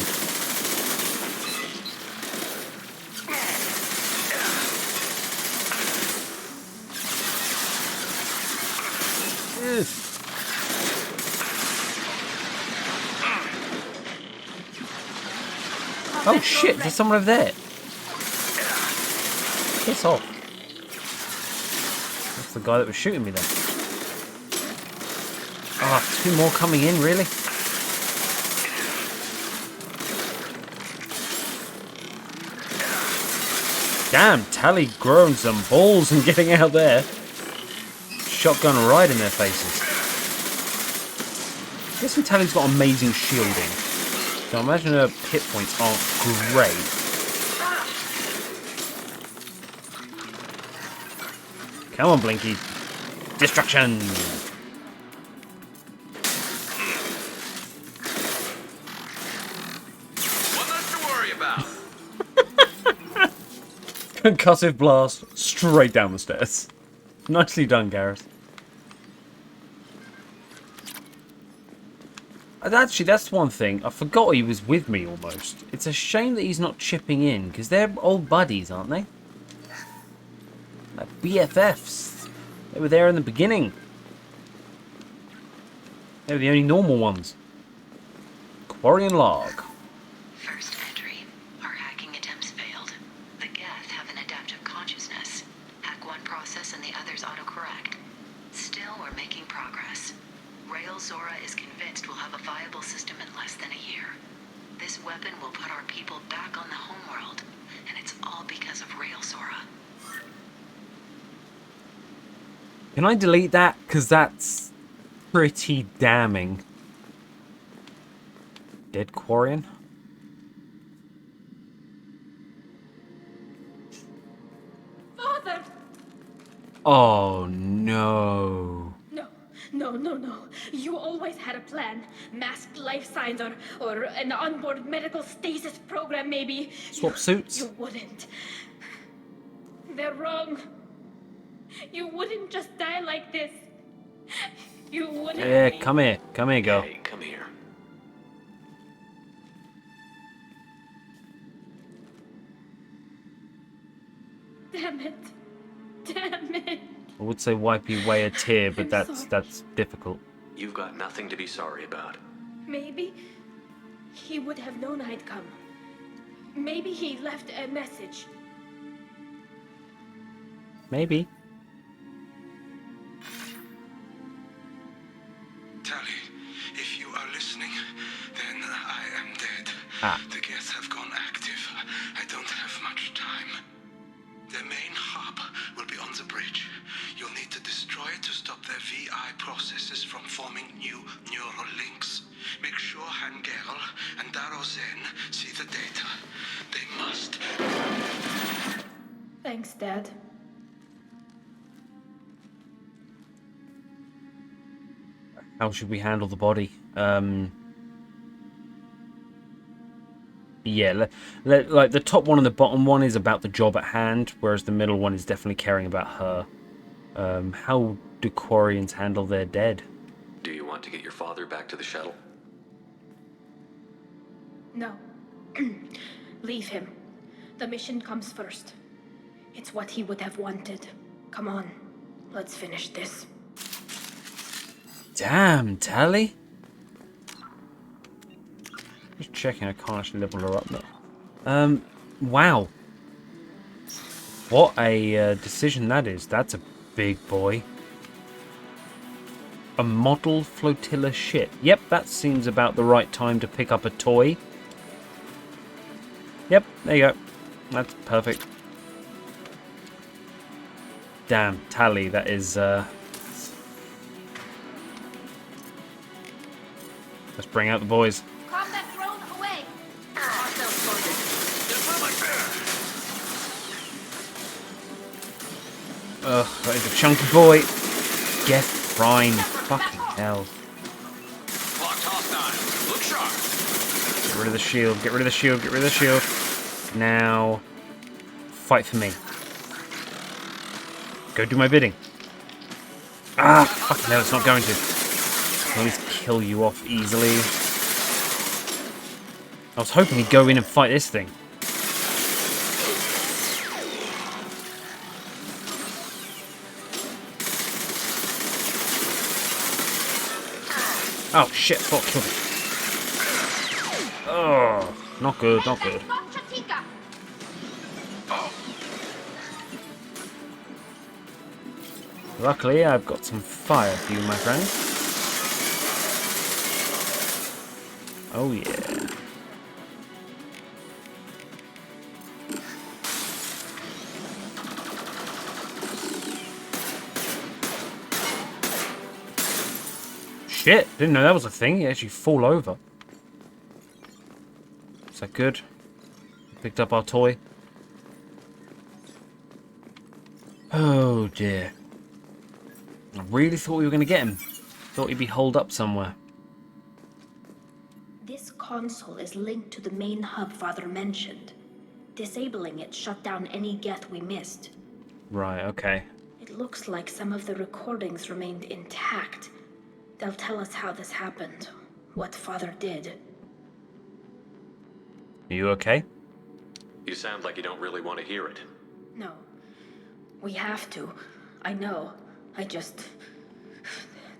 Oh shit, there's someone over there. Piss off. That's the guy that was shooting me then. Ah, two more coming in, really? Damn, Tally growing some balls and getting out there. Shotgun right in their faces. Guessing Tally's got amazing shielding. So I imagine her hit points aren't great. Come on, Blinky. Destruction! One less to worry about. Concussive blast straight down the stairs. Nicely done, Gareth. Actually, that's one thing. I forgot he was with me almost. It's a shame that he's not chipping in, because they're old buddies, aren't they? Like BFFs. They were there in the beginning. They were the only normal ones. Quarian log. First entry. Our hacking attempts failed. The Geth have an adaptive consciousness. Hack one process and the others autocorrect. Still, we're making progress. Rael Zora is convinced we'll have a viable system in less than a year. This weapon will put our people back on the homeworld, and it's all because of Rael Zora. Can I delete that? Because that's pretty damning. Dead Quarian? Father! Oh no. No. You always had a plan. Masked life signs or an onboard medical stasis program, maybe. Swap suits? You wouldn't. They're wrong. You wouldn't just die like this. You wouldn't. Yeah, come here. Come here, girl. Hey, come here. Damn it. I would say wipe away a tear, but I'm that's sorry. difficult. You've got nothing to be sorry about. Maybe he would have known I'd come. Maybe he left a message. Maybe. Tally, if you are listening, then I am dead. Ah. The Geth have gone active. I don't have much time. Their main hub will be on the bridge. You'll need to destroy it to stop their VI processes from forming new neural links. Make sure Hangerl and Darozen see the data. They must. Thanks, Dad. How should we handle the body? Yeah, like the top one and the bottom one is about the job at hand, whereas the middle one is definitely caring about her. How do Quarians handle their dead? Do you want to get your father back to the shuttle? No. Leave him. The mission comes first. It's what he would have wanted. Come on. Let's finish this. Damn, Tally. Just checking, I can't actually level her up though. Wow. What a decision that is. That's a big boy. A model flotilla ship. Yep, that seems about the right time to pick up a toy. Yep, there you go. That's perfect. Damn, Tally, that is... Let's bring out the boys. Combat drone away! Ugh, that is a chunky boy. Geth Prime. Fucking hell. Locked hostile. Look sharp. Get rid of the shield. Get rid of the shield. Get rid of the shield. Now, fight for me. Go do my bidding. Ah, fucking hell, it's not going to. Please kill you off easily. I was hoping he'd go in and fight this thing. Oh shit, fuck, killed him. Oh, not good, not good. Luckily, I've got some fire for you, my friend. Oh yeah. Shit, didn't know that was a thing. You actually fall over. Is that good? Picked up our toy. Oh dear. I really thought we were going to get him. Thought he'd be holed up somewhere. This console is linked to the main hub Father mentioned. Disabling it shut down any Geth we missed. Right, okay. It looks like some of the recordings remained intact. They'll tell us how this happened, what Father did. Are you okay? You sound like you don't really want to hear it. No. We have to. I know.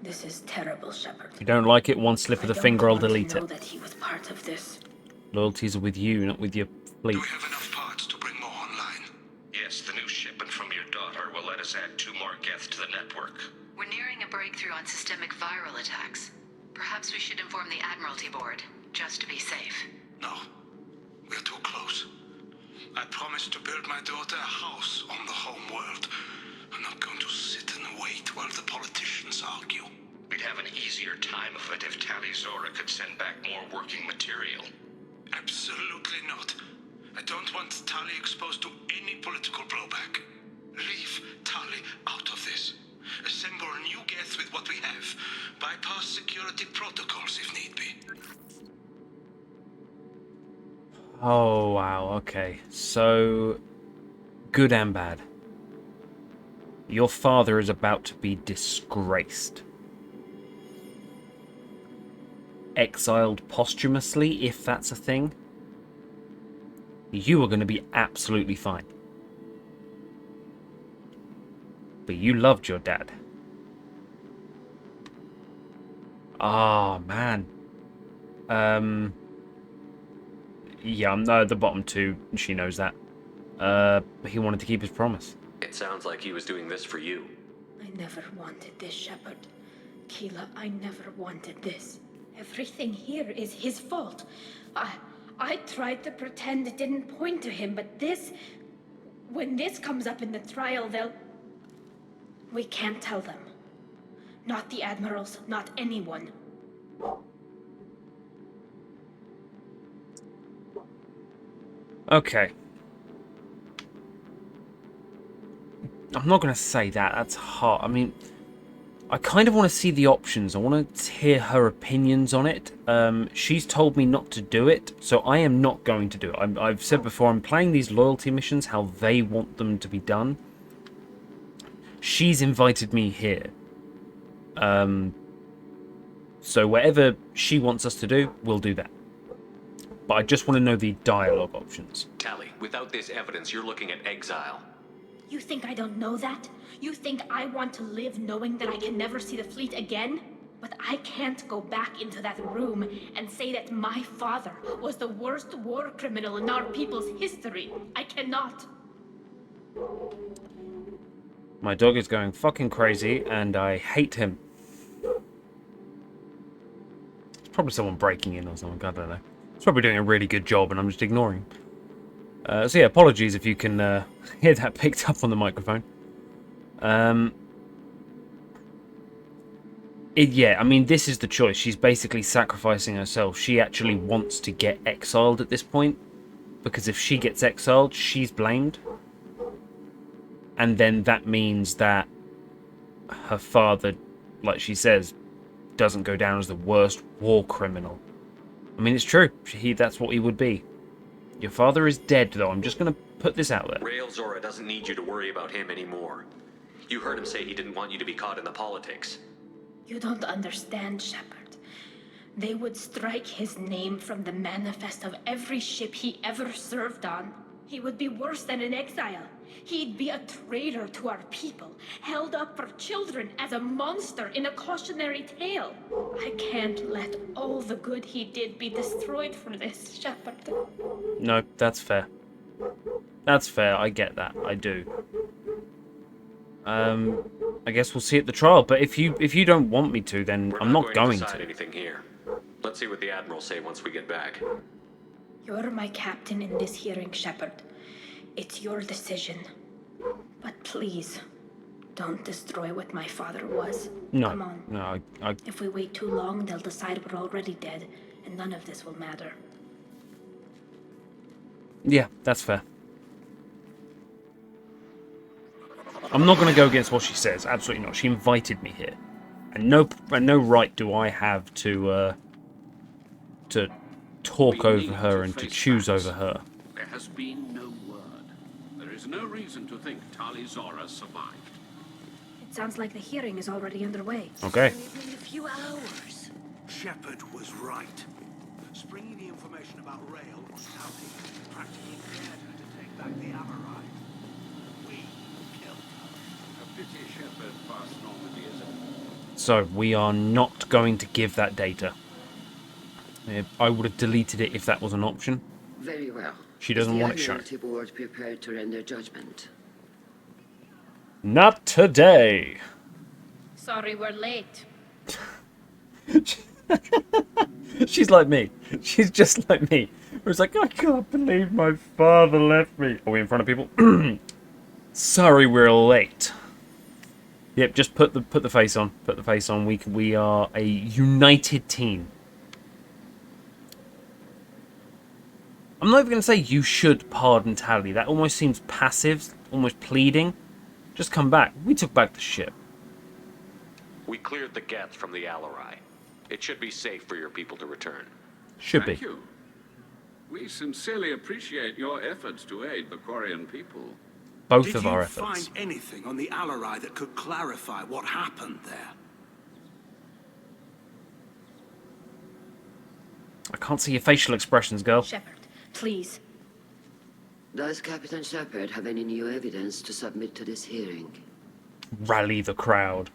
This is terrible, Shepard. If you don't like it, one slip of the finger, I'll delete I know it. that he was part of this. Loyalties are with you, not with your fleet. Do we have enough parts to bring more online? Yes, the new shipment from your daughter will let us add 2 more Geth to the network. We're nearing a breakthrough on systemic viral attacks. Perhaps we should inform the Admiralty Board, just to be safe. No. We're too close. I promised to build my daughter a house on the home world. I'm not going to sit and wait while the politicians argue. We'd have an easier time of it if Tali-Zora could send back more working material. Absolutely not. I don't want Tali exposed to any political blowback. Leave Tali out of this. Assemble new Geth with what we have. Bypass security protocols if need be. Oh, wow, okay. So, good and bad. Your father is about to be disgraced. Exiled posthumously, if that's a thing. You are going to be absolutely fine. But you loved your dad. Ah, man. Yeah, I'm the bottom 2. She knows that. He wanted to keep his promise. It sounds like he was doing this for you. I never wanted this, Shepard. Keela, I never wanted this. Everything here is his fault. I tried to pretend it didn't point to him, but this... When this comes up in the trial, they'll... We can't tell them. Not the admirals, not anyone. Okay. I'm not going to say that. That's hard. I mean, I kind of want to see the options. I want to hear her opinions on it. She's told me not to do it, so I am not going to do it. I've said before, I'm playing these loyalty missions how they want them to be done. She's invited me here. So whatever she wants us to do, we'll do that. But I just want to know the dialogue options. Tali, without this evidence, you're looking at exile. You think I don't know that? You think I want to live knowing that I can never see the fleet again? But I can't go back into that room and say that my father was the worst war criminal in our people's history. I cannot. My dog is going fucking crazy, and I hate him. It's probably someone breaking in or something, I don't know. It's probably doing a really good job, and I'm just ignoring him. So yeah, apologies if you can hear that picked up on the microphone. Yeah, I mean, this is the choice. She's basically sacrificing herself. She actually wants to get exiled at this point, because if she gets exiled, she's blamed. And then that means that her father, like she says, doesn't go down as the worst war criminal. I mean, it's true. That's what he would be. Your father is dead, though. I'm just going to put this out there. Rael Zora doesn't need you to worry about him anymore. You heard him say he didn't want you to be caught in the politics. You don't understand, Shepard. They would strike his name from the manifest of every ship he ever served on. He would be worse than an exile. He'd be a traitor to our people, held up for children as a monster in a cautionary tale. I can't let all the good he did be destroyed for this, Shepard. No, that's fair. That's fair. I get that. I do. I guess we'll see at the trial. But if you don't want me to, then I'm not going to. Decide anything here. Let's see what the admirals say once we get back. You're my captain in this hearing, Shepard. It's your decision. But please, don't destroy what my father was. No. Come on. No. If we wait too long, they'll decide we're already dead, and none of this will matter. Yeah, that's fair. I'm not going to go against what she says. Absolutely not. She invited me here, and no right do I have to talk over her and to choose over her. There has been no word. There is no reason to think Tali Zora survived. It sounds like the hearing is already underway. Okay. In a few hours. Shepard was right. Springing the information about Rael was Tali practically dared her to take back the Alari. We killed her. A pity Shepard passed Normandy, isn't it? So we are not going to give that data. I would have deleted it if that was an option. Very well. She doesn't want it shown. Is the Admiralty Board prepared to render judgment? Not today. Sorry, we're late. She's like me. She's just like me. It's like, I can't believe my father left me. Are we in front of people? Sorry, we're late. Yep, just put the face on. Put the face on. We are a united team. I'm not even going to say you should pardon Tali. That almost seems passive, almost pleading. Just come back. We took back the ship. We cleared the Geth from the Alari. It should be safe for your people to return. Should Thank be. you. We sincerely appreciate your efforts to aid the Quarian people. Both of our efforts. Did you find anything on the Alari that could clarify what happened there? I can't see your facial expressions, girl. Shepard, please. Does Captain Shepard have any new evidence to submit to this hearing? Rally the crowd.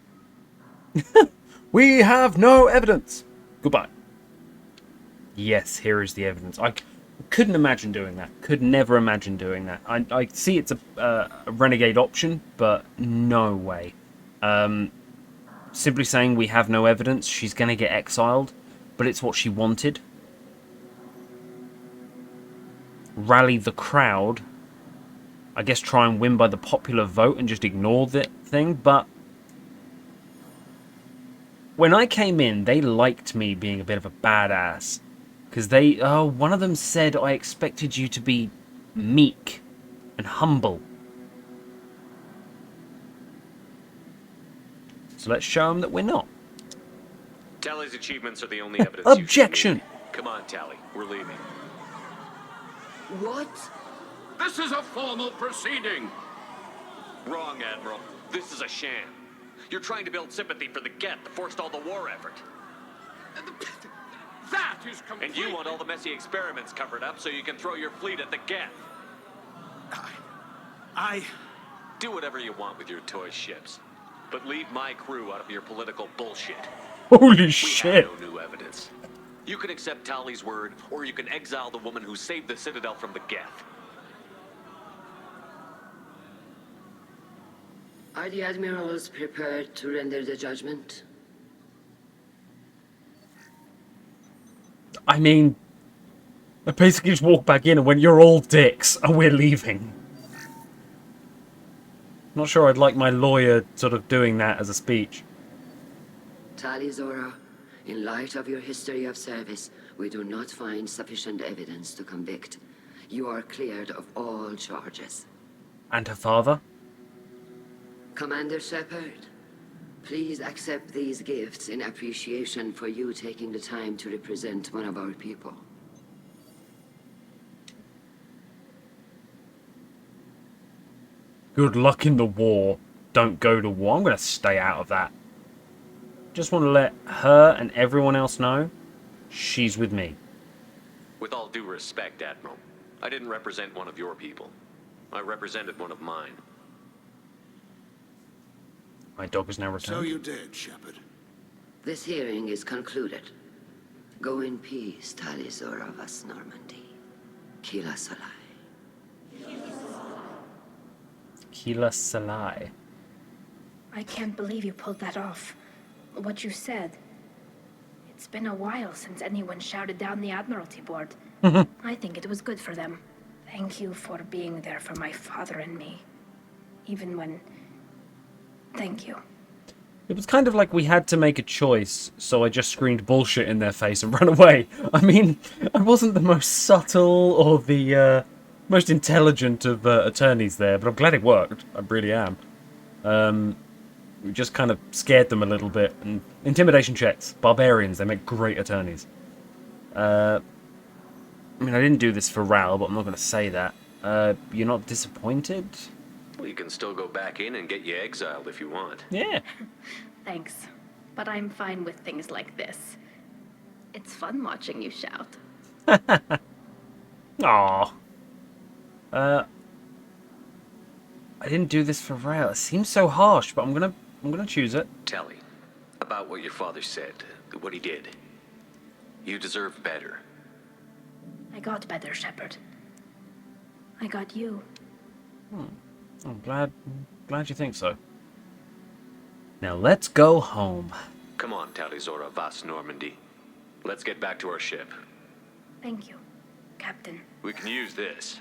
We have no evidence. Goodbye. Yes, here is the evidence. I couldn't imagine doing that. Could never imagine doing that. I see it's a renegade option, but no way. Simply saying we have no evidence, she's going to get exiled, but it's what she wanted. Rally the crowd. I guess try and win by the popular vote and just ignore the thing, but when I came in, they liked me being a bit of a badass. Because one of them said I expected you to be meek and humble. So let's show them that we're not. Tali's achievements are the only evidence. Objection! Come on, Tali. We're leaving. What? This is a formal proceeding. Wrong, Admiral. This is a sham. You're trying to build sympathy for the Geth that forced all the war effort. That is complete. And you want all the messy experiments covered up so you can throw your fleet at the Geth. I... Do whatever you want with your toy ships. But leave my crew out of your political bullshit. Holy shit! We have no new evidence. You can accept Tali's word, or you can exile the woman who saved the Citadel from the Geth. Are the admirals prepared to render the judgment? I mean, I basically just walked back in and went, you're all dicks, and we're leaving. Not sure I'd like my lawyer sort of doing that as a speech. Tali Zora, in light of your history of service, we do not find sufficient evidence to convict. You are cleared of all charges. And her father? Commander Shepard, please accept these gifts in appreciation for you taking the time to represent one of our people. Good luck in the war. Don't go to war. I'm going to stay out of that. Just want to let her and everyone else know she's with me. With all due respect, Admiral, I didn't represent one of your people. I represented one of mine. My dog is now returned. So you did, Shepard. This hearing is concluded. Go in peace, Talizora Vas Normandy. Kila Salai. Kila Salai. I can't believe you pulled that off. What you said. It's been a while since anyone shouted down the Admiralty Board. I think it was good for them. Thank you for being there for my father and me. Even when... Thank you. It was kind of like we had to make a choice, so I just screamed bullshit in their face and ran away. I mean, I wasn't the most subtle or the most intelligent of attorneys there, but I'm glad it worked. I really am. We just kind of scared them a little bit. And intimidation checks. Barbarians, they make great attorneys. I mean, I didn't do this for Rael, but I'm not going to say that. You're not disappointed? Well, you can still go back in and get you exiled if you want. Yeah. Thanks. But I'm fine with things like this. It's fun watching you shout. Aww. I didn't do this for Rael. It seems so harsh, but I'm gonna choose it. Tally, about what your father said, what he did. You deserve better. I got better, Shepard. I got you. I'm glad you think so. Now let's go home. Come on, Talizora Vas Normandy. Let's get back to our ship. Thank you, Captain. We can use this.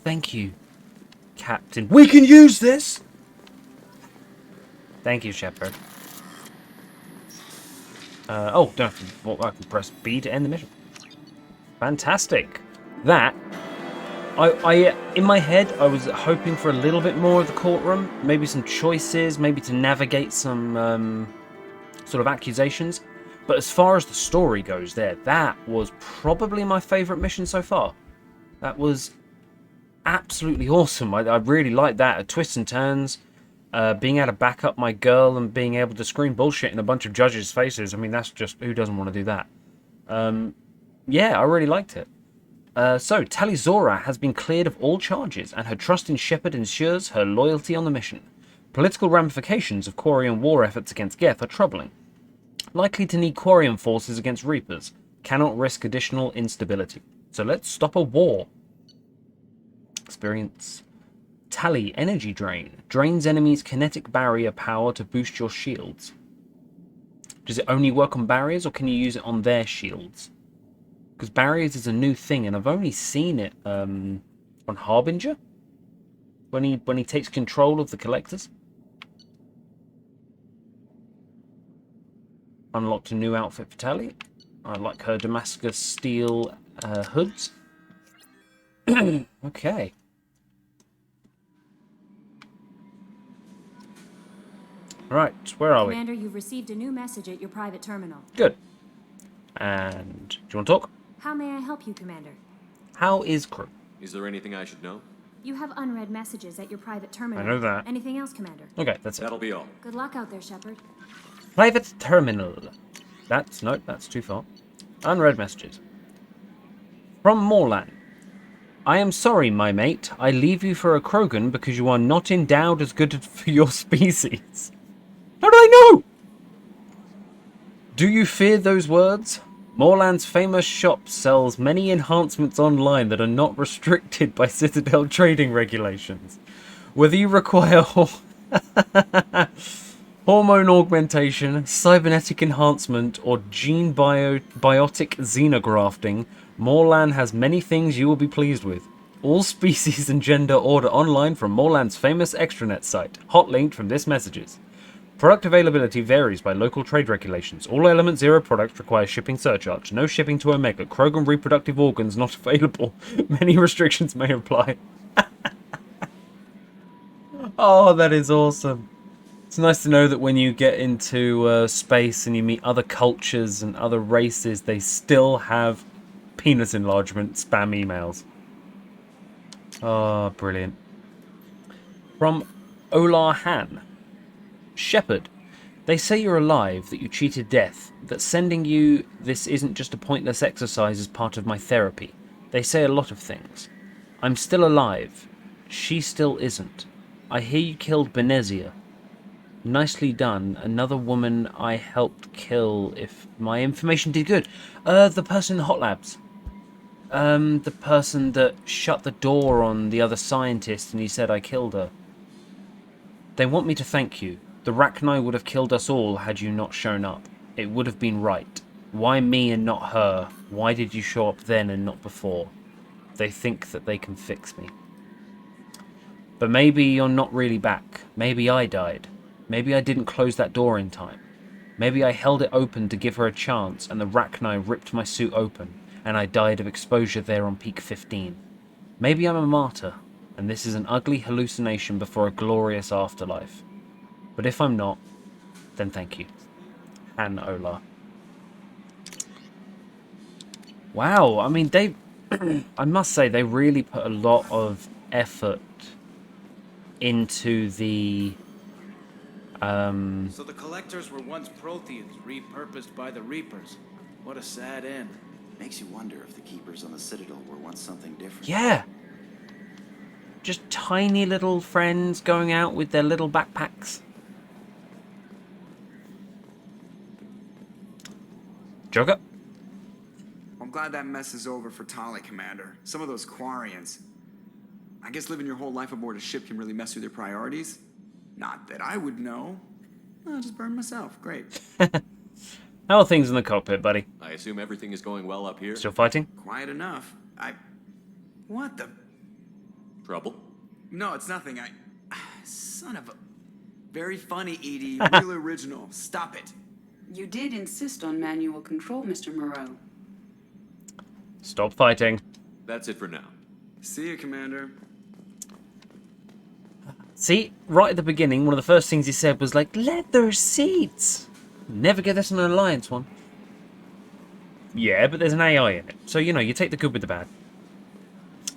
Thank you, Captain. We can use this! Thank you, Shepard. Oh, don't have to, I can press B to end the mission. Fantastic. That, I in my head, I was hoping for a little bit more of the courtroom. Maybe some choices, maybe to navigate some sort of accusations. But as far as the story goes there, that was probably my favourite mission so far. That was absolutely awesome. I really liked that. Twists and turns. Being able to back up my girl and being able to scream bullshit in a bunch of judges' faces. I mean, that's just... Who doesn't want to do that? Yeah, I really liked it. So, Talizora has been cleared of all charges, and her trust in Shepard ensures her loyalty on the mission. Political ramifications of Quarian war efforts against Geth are troubling. Likely to need Quarian forces against Reapers. Cannot risk additional instability. So let's stop a war. Experience. Tally, energy drain. Drains enemies' kinetic barrier power to boost your shields. Does it only work on barriers, or can you use it on their shields? Because barriers is a new thing, and I've only seen it on Harbinger. When he takes control of the collectors. Unlocked a new outfit for Tally. I like her Damascus steel hoods. Okay. Right, where are we? Commander, you've received a new message at your private terminal. Good. And do you want to talk? How may I help you, Commander? How is crew? Is there anything I should know? You have unread messages at your private terminal. I know that. Anything else, Commander? Okay, that's it. That'll be all. Good luck out there, Shepard. Private terminal. Nope, that's too far. Unread messages. From Morlan. I am sorry, my mate. I leave you for a Krogan because you are not endowed as good for your species. How do I know? Do you fear those words? Morland's famous shop sells many enhancements online that are not restricted by Citadel trading regulations. Whether you require hormone augmentation, cybernetic enhancement, or gene biotic xenografting, Morland has many things you will be pleased with. All species and gender order online from Morland's famous extranet site, hot linked from this messages. Product availability varies by local trade regulations. All Element Zero products require shipping surcharge. No shipping to Omega. Krogan reproductive organs not available. Many restrictions may apply. Oh, that is awesome. It's nice to know that when you get into space and you meet other cultures and other races, they still have penis enlargement spam emails. Oh, brilliant. From Olar Han. Shepherd, they say you're alive, that you cheated death, that sending you this isn't just a pointless exercise as part of my therapy. They say a lot of things. I'm still alive. She still isn't. I hear you killed Benezia. Nicely done. Another woman I helped kill if my information did good. The person in the hot labs. The person that shut the door on the other scientist and he said I killed her. They want me to thank you. The Rachni would have killed us all had you not shown up. It would have been right. Why me and not her? Why did you show up then and not before? They think that they can fix me. But maybe you're not really back. Maybe I died. Maybe I didn't close that door in time. Maybe I held it open to give her a chance and the Rachni ripped my suit open and I died of exposure there on peak 15. Maybe I'm a martyr and this is an ugly hallucination before a glorious afterlife. But if I'm not, then thank you. Han Ola. Wow, I mean, they... I must say, they really put a lot of effort into the... So the Collectors were once Protheans, repurposed by the Reapers. What a sad end. Makes you wonder if the Keepers on the Citadel were once something different. Yeah! Just tiny little friends going out with their little backpacks. Joker? I'm glad that mess is over for Tali, Commander. Some of those Quarians. I guess living your whole life aboard a ship can really mess with your priorities. Not that I would know. I'll just burn myself. Great. How are things in the cockpit, buddy? I assume everything is going well up here? Still fighting? Quiet enough. What the... Trouble? No, it's nothing. Son of a... Very funny, Edie. Real original. Stop it. You did insist on manual control, Mr. Moreau. Stop fighting. That's it for now. See you, Commander. See, right at the beginning, one of the first things he said was like, leather seats. Never get this on an Alliance one. Yeah, but there's an AI in it. So, you know, you take the good with the bad.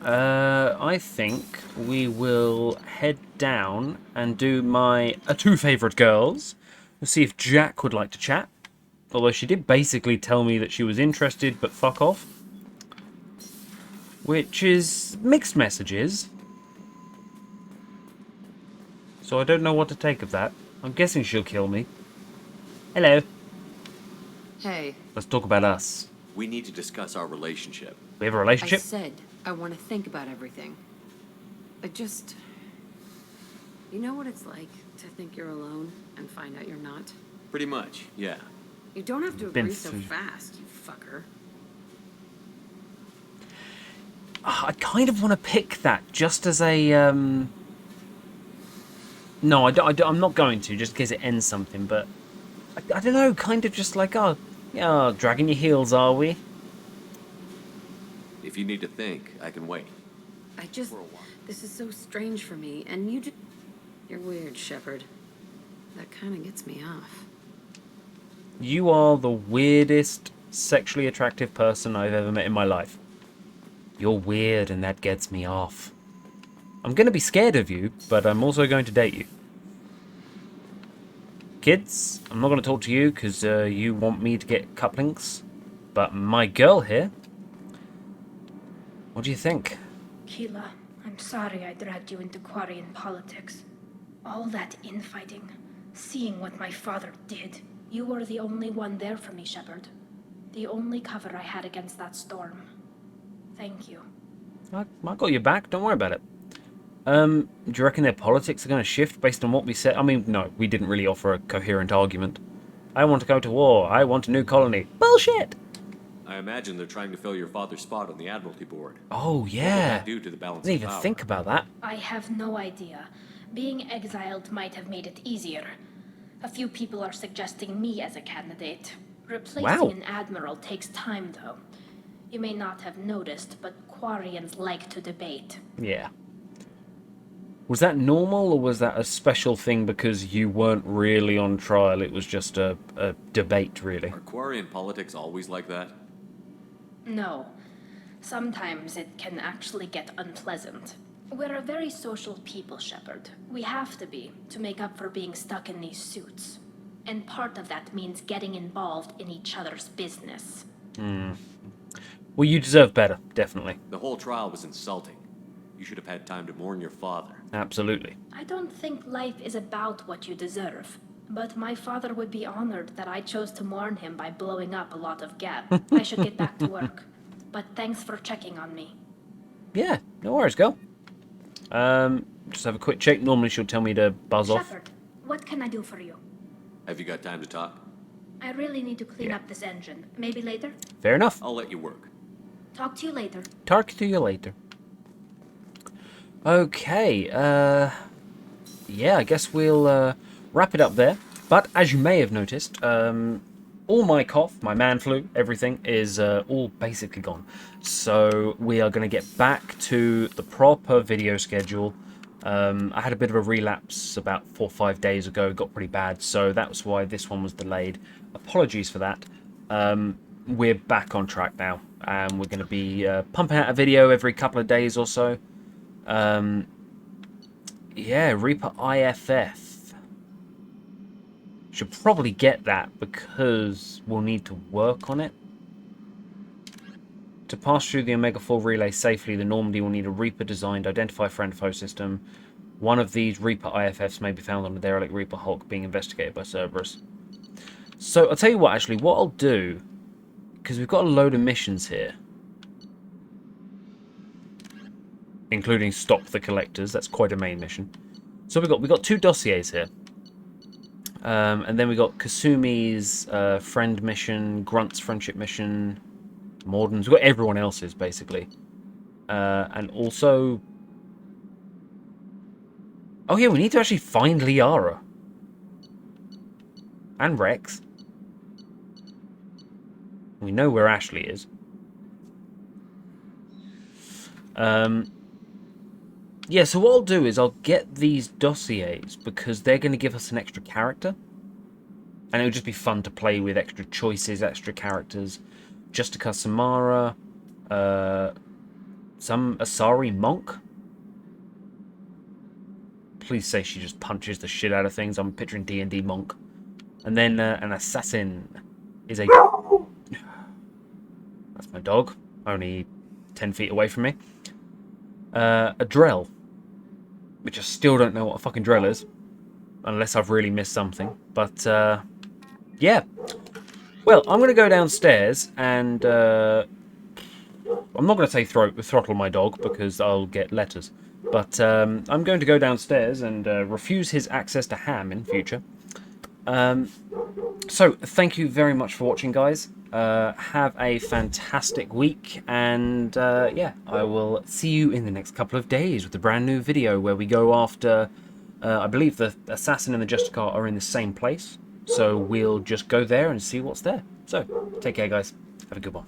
I think we will head down and do my two favourite girls. We'll see if Jack would like to chat. Although she did basically tell me that she was interested, but fuck off. Which is mixed messages. So I don't know what to take of that. I'm guessing she'll kill me. Hello. Hey. Let's talk about us. We need to discuss our relationship. We have a relationship? I said I want to think about everything. I just... You know what it's like to think you're alone and find out you're not? Pretty much, yeah. You don't have to agree so fast, you fucker. I kind of want to pick that just as a... No, I'm not going to, just in case it ends something, but... I don't know, kind of just like, oh, yeah, dragging your heels, are we? If you need to think, I can wait. I just... This is so strange for me, and you just... You're weird, Shepard. That kind of gets me off. You are the weirdest sexually attractive person I've ever met in my life. You're weird and that gets me off. I'm going to be scared of you, but I'm also going to date you. Kids, I'm not going to talk to you because you want me to get couplings. But my girl here, what do you think? Keela, I'm sorry I dragged you into Quarian politics. All that infighting, seeing what my father did. You were the only one there for me, Shepard. The only cover I had against that storm. Thank you. I got your back, don't worry about it. Do you reckon their politics are going to shift based on what we said? I mean, no, we didn't really offer a coherent argument. I want to go to war. I want a new colony. Bullshit! I imagine they're trying to fill your father's spot on the Admiralty board. Oh, yeah. What will that do to the balance I didn't of even power? think about that. I have no idea. Being exiled might have made it easier. A few people are suggesting me as a candidate. Replacing an admiral takes time, though. You may not have noticed, but Quarians like to debate. Yeah. Was that normal, or was that a special thing because you weren't really on trial? It was just a debate, really. Are Quarian politics always like that? No. Sometimes it can actually get unpleasant. We're a very social people, Shepard. We have to be, to make up for being stuck in these suits. And part of that means getting involved in each other's business. Well, you deserve better, definitely. The whole trial was insulting. You should have had time to mourn your father. Absolutely. I don't think life is about what you deserve. But my father would be honored that I chose to mourn him by blowing up a lot of gas. I should get back to work. But thanks for checking on me. Yeah, no worries, girl. Just have a quick check. Normally she'll tell me to buzz off. Shepard, what can I do for you? Have you got time to talk? I really need to clean up this engine. Maybe later? Fair enough. I'll let you work. Talk to you later. Talk to you later. Okay, yeah, I guess we'll wrap it up there. But as you may have noticed, all my cough, my man flu, everything is all basically gone. So we are going to get back to the proper video schedule. I had a bit of a relapse about 4 or 5 days ago. It got pretty bad, so that's why this one was delayed. Apologies for that. We're back on track now, and we're going to be pumping out a video every couple of days or so. Yeah, Reaper IFF. Should probably get that because we'll need to work on it. To pass through the Omega-4 relay safely, the Normandy will need a Reaper-designed Identify Friend-Foe system. One of these Reaper IFFs may be found on the derelict Reaper Hulk being investigated by Cerberus. So, I'll tell you what, actually, what I'll do, because we've got a load of missions here, including Stop the Collectors. That's quite a main mission. So we've got 2 dossiers here. And then we got Kasumi's friend mission, Grunt's friendship mission, Morden's. We've got everyone else's, basically. And also... Oh yeah, we need to actually find Liara. And Rex. We know where Ashley is. Yeah, so what I'll do is I'll get these dossiers because they're going to give us an extra character. And it'll just be fun to play with extra choices, extra characters. Justica Samara, some Asari monk. Please say she just punches the shit out of things. I'm picturing D&D monk. And then an assassin is a... That's my dog, only 10 feet away from me. A Drell, which I still don't know what a fucking Drell is, unless I've really missed something. But, yeah. Well, I'm going to go downstairs and... I'm not going to say throttle my dog, because I'll get letters. But I'm going to go downstairs and refuse his access to ham in future. So, thank you very much for watching, guys. Have a fantastic week, and yeah, I will see you in the next couple of days with a brand new video where we go after, I believe the Assassin and the Justicar are in the same place, so we'll just go there and see what's there. So, take care, guys. Have a good one.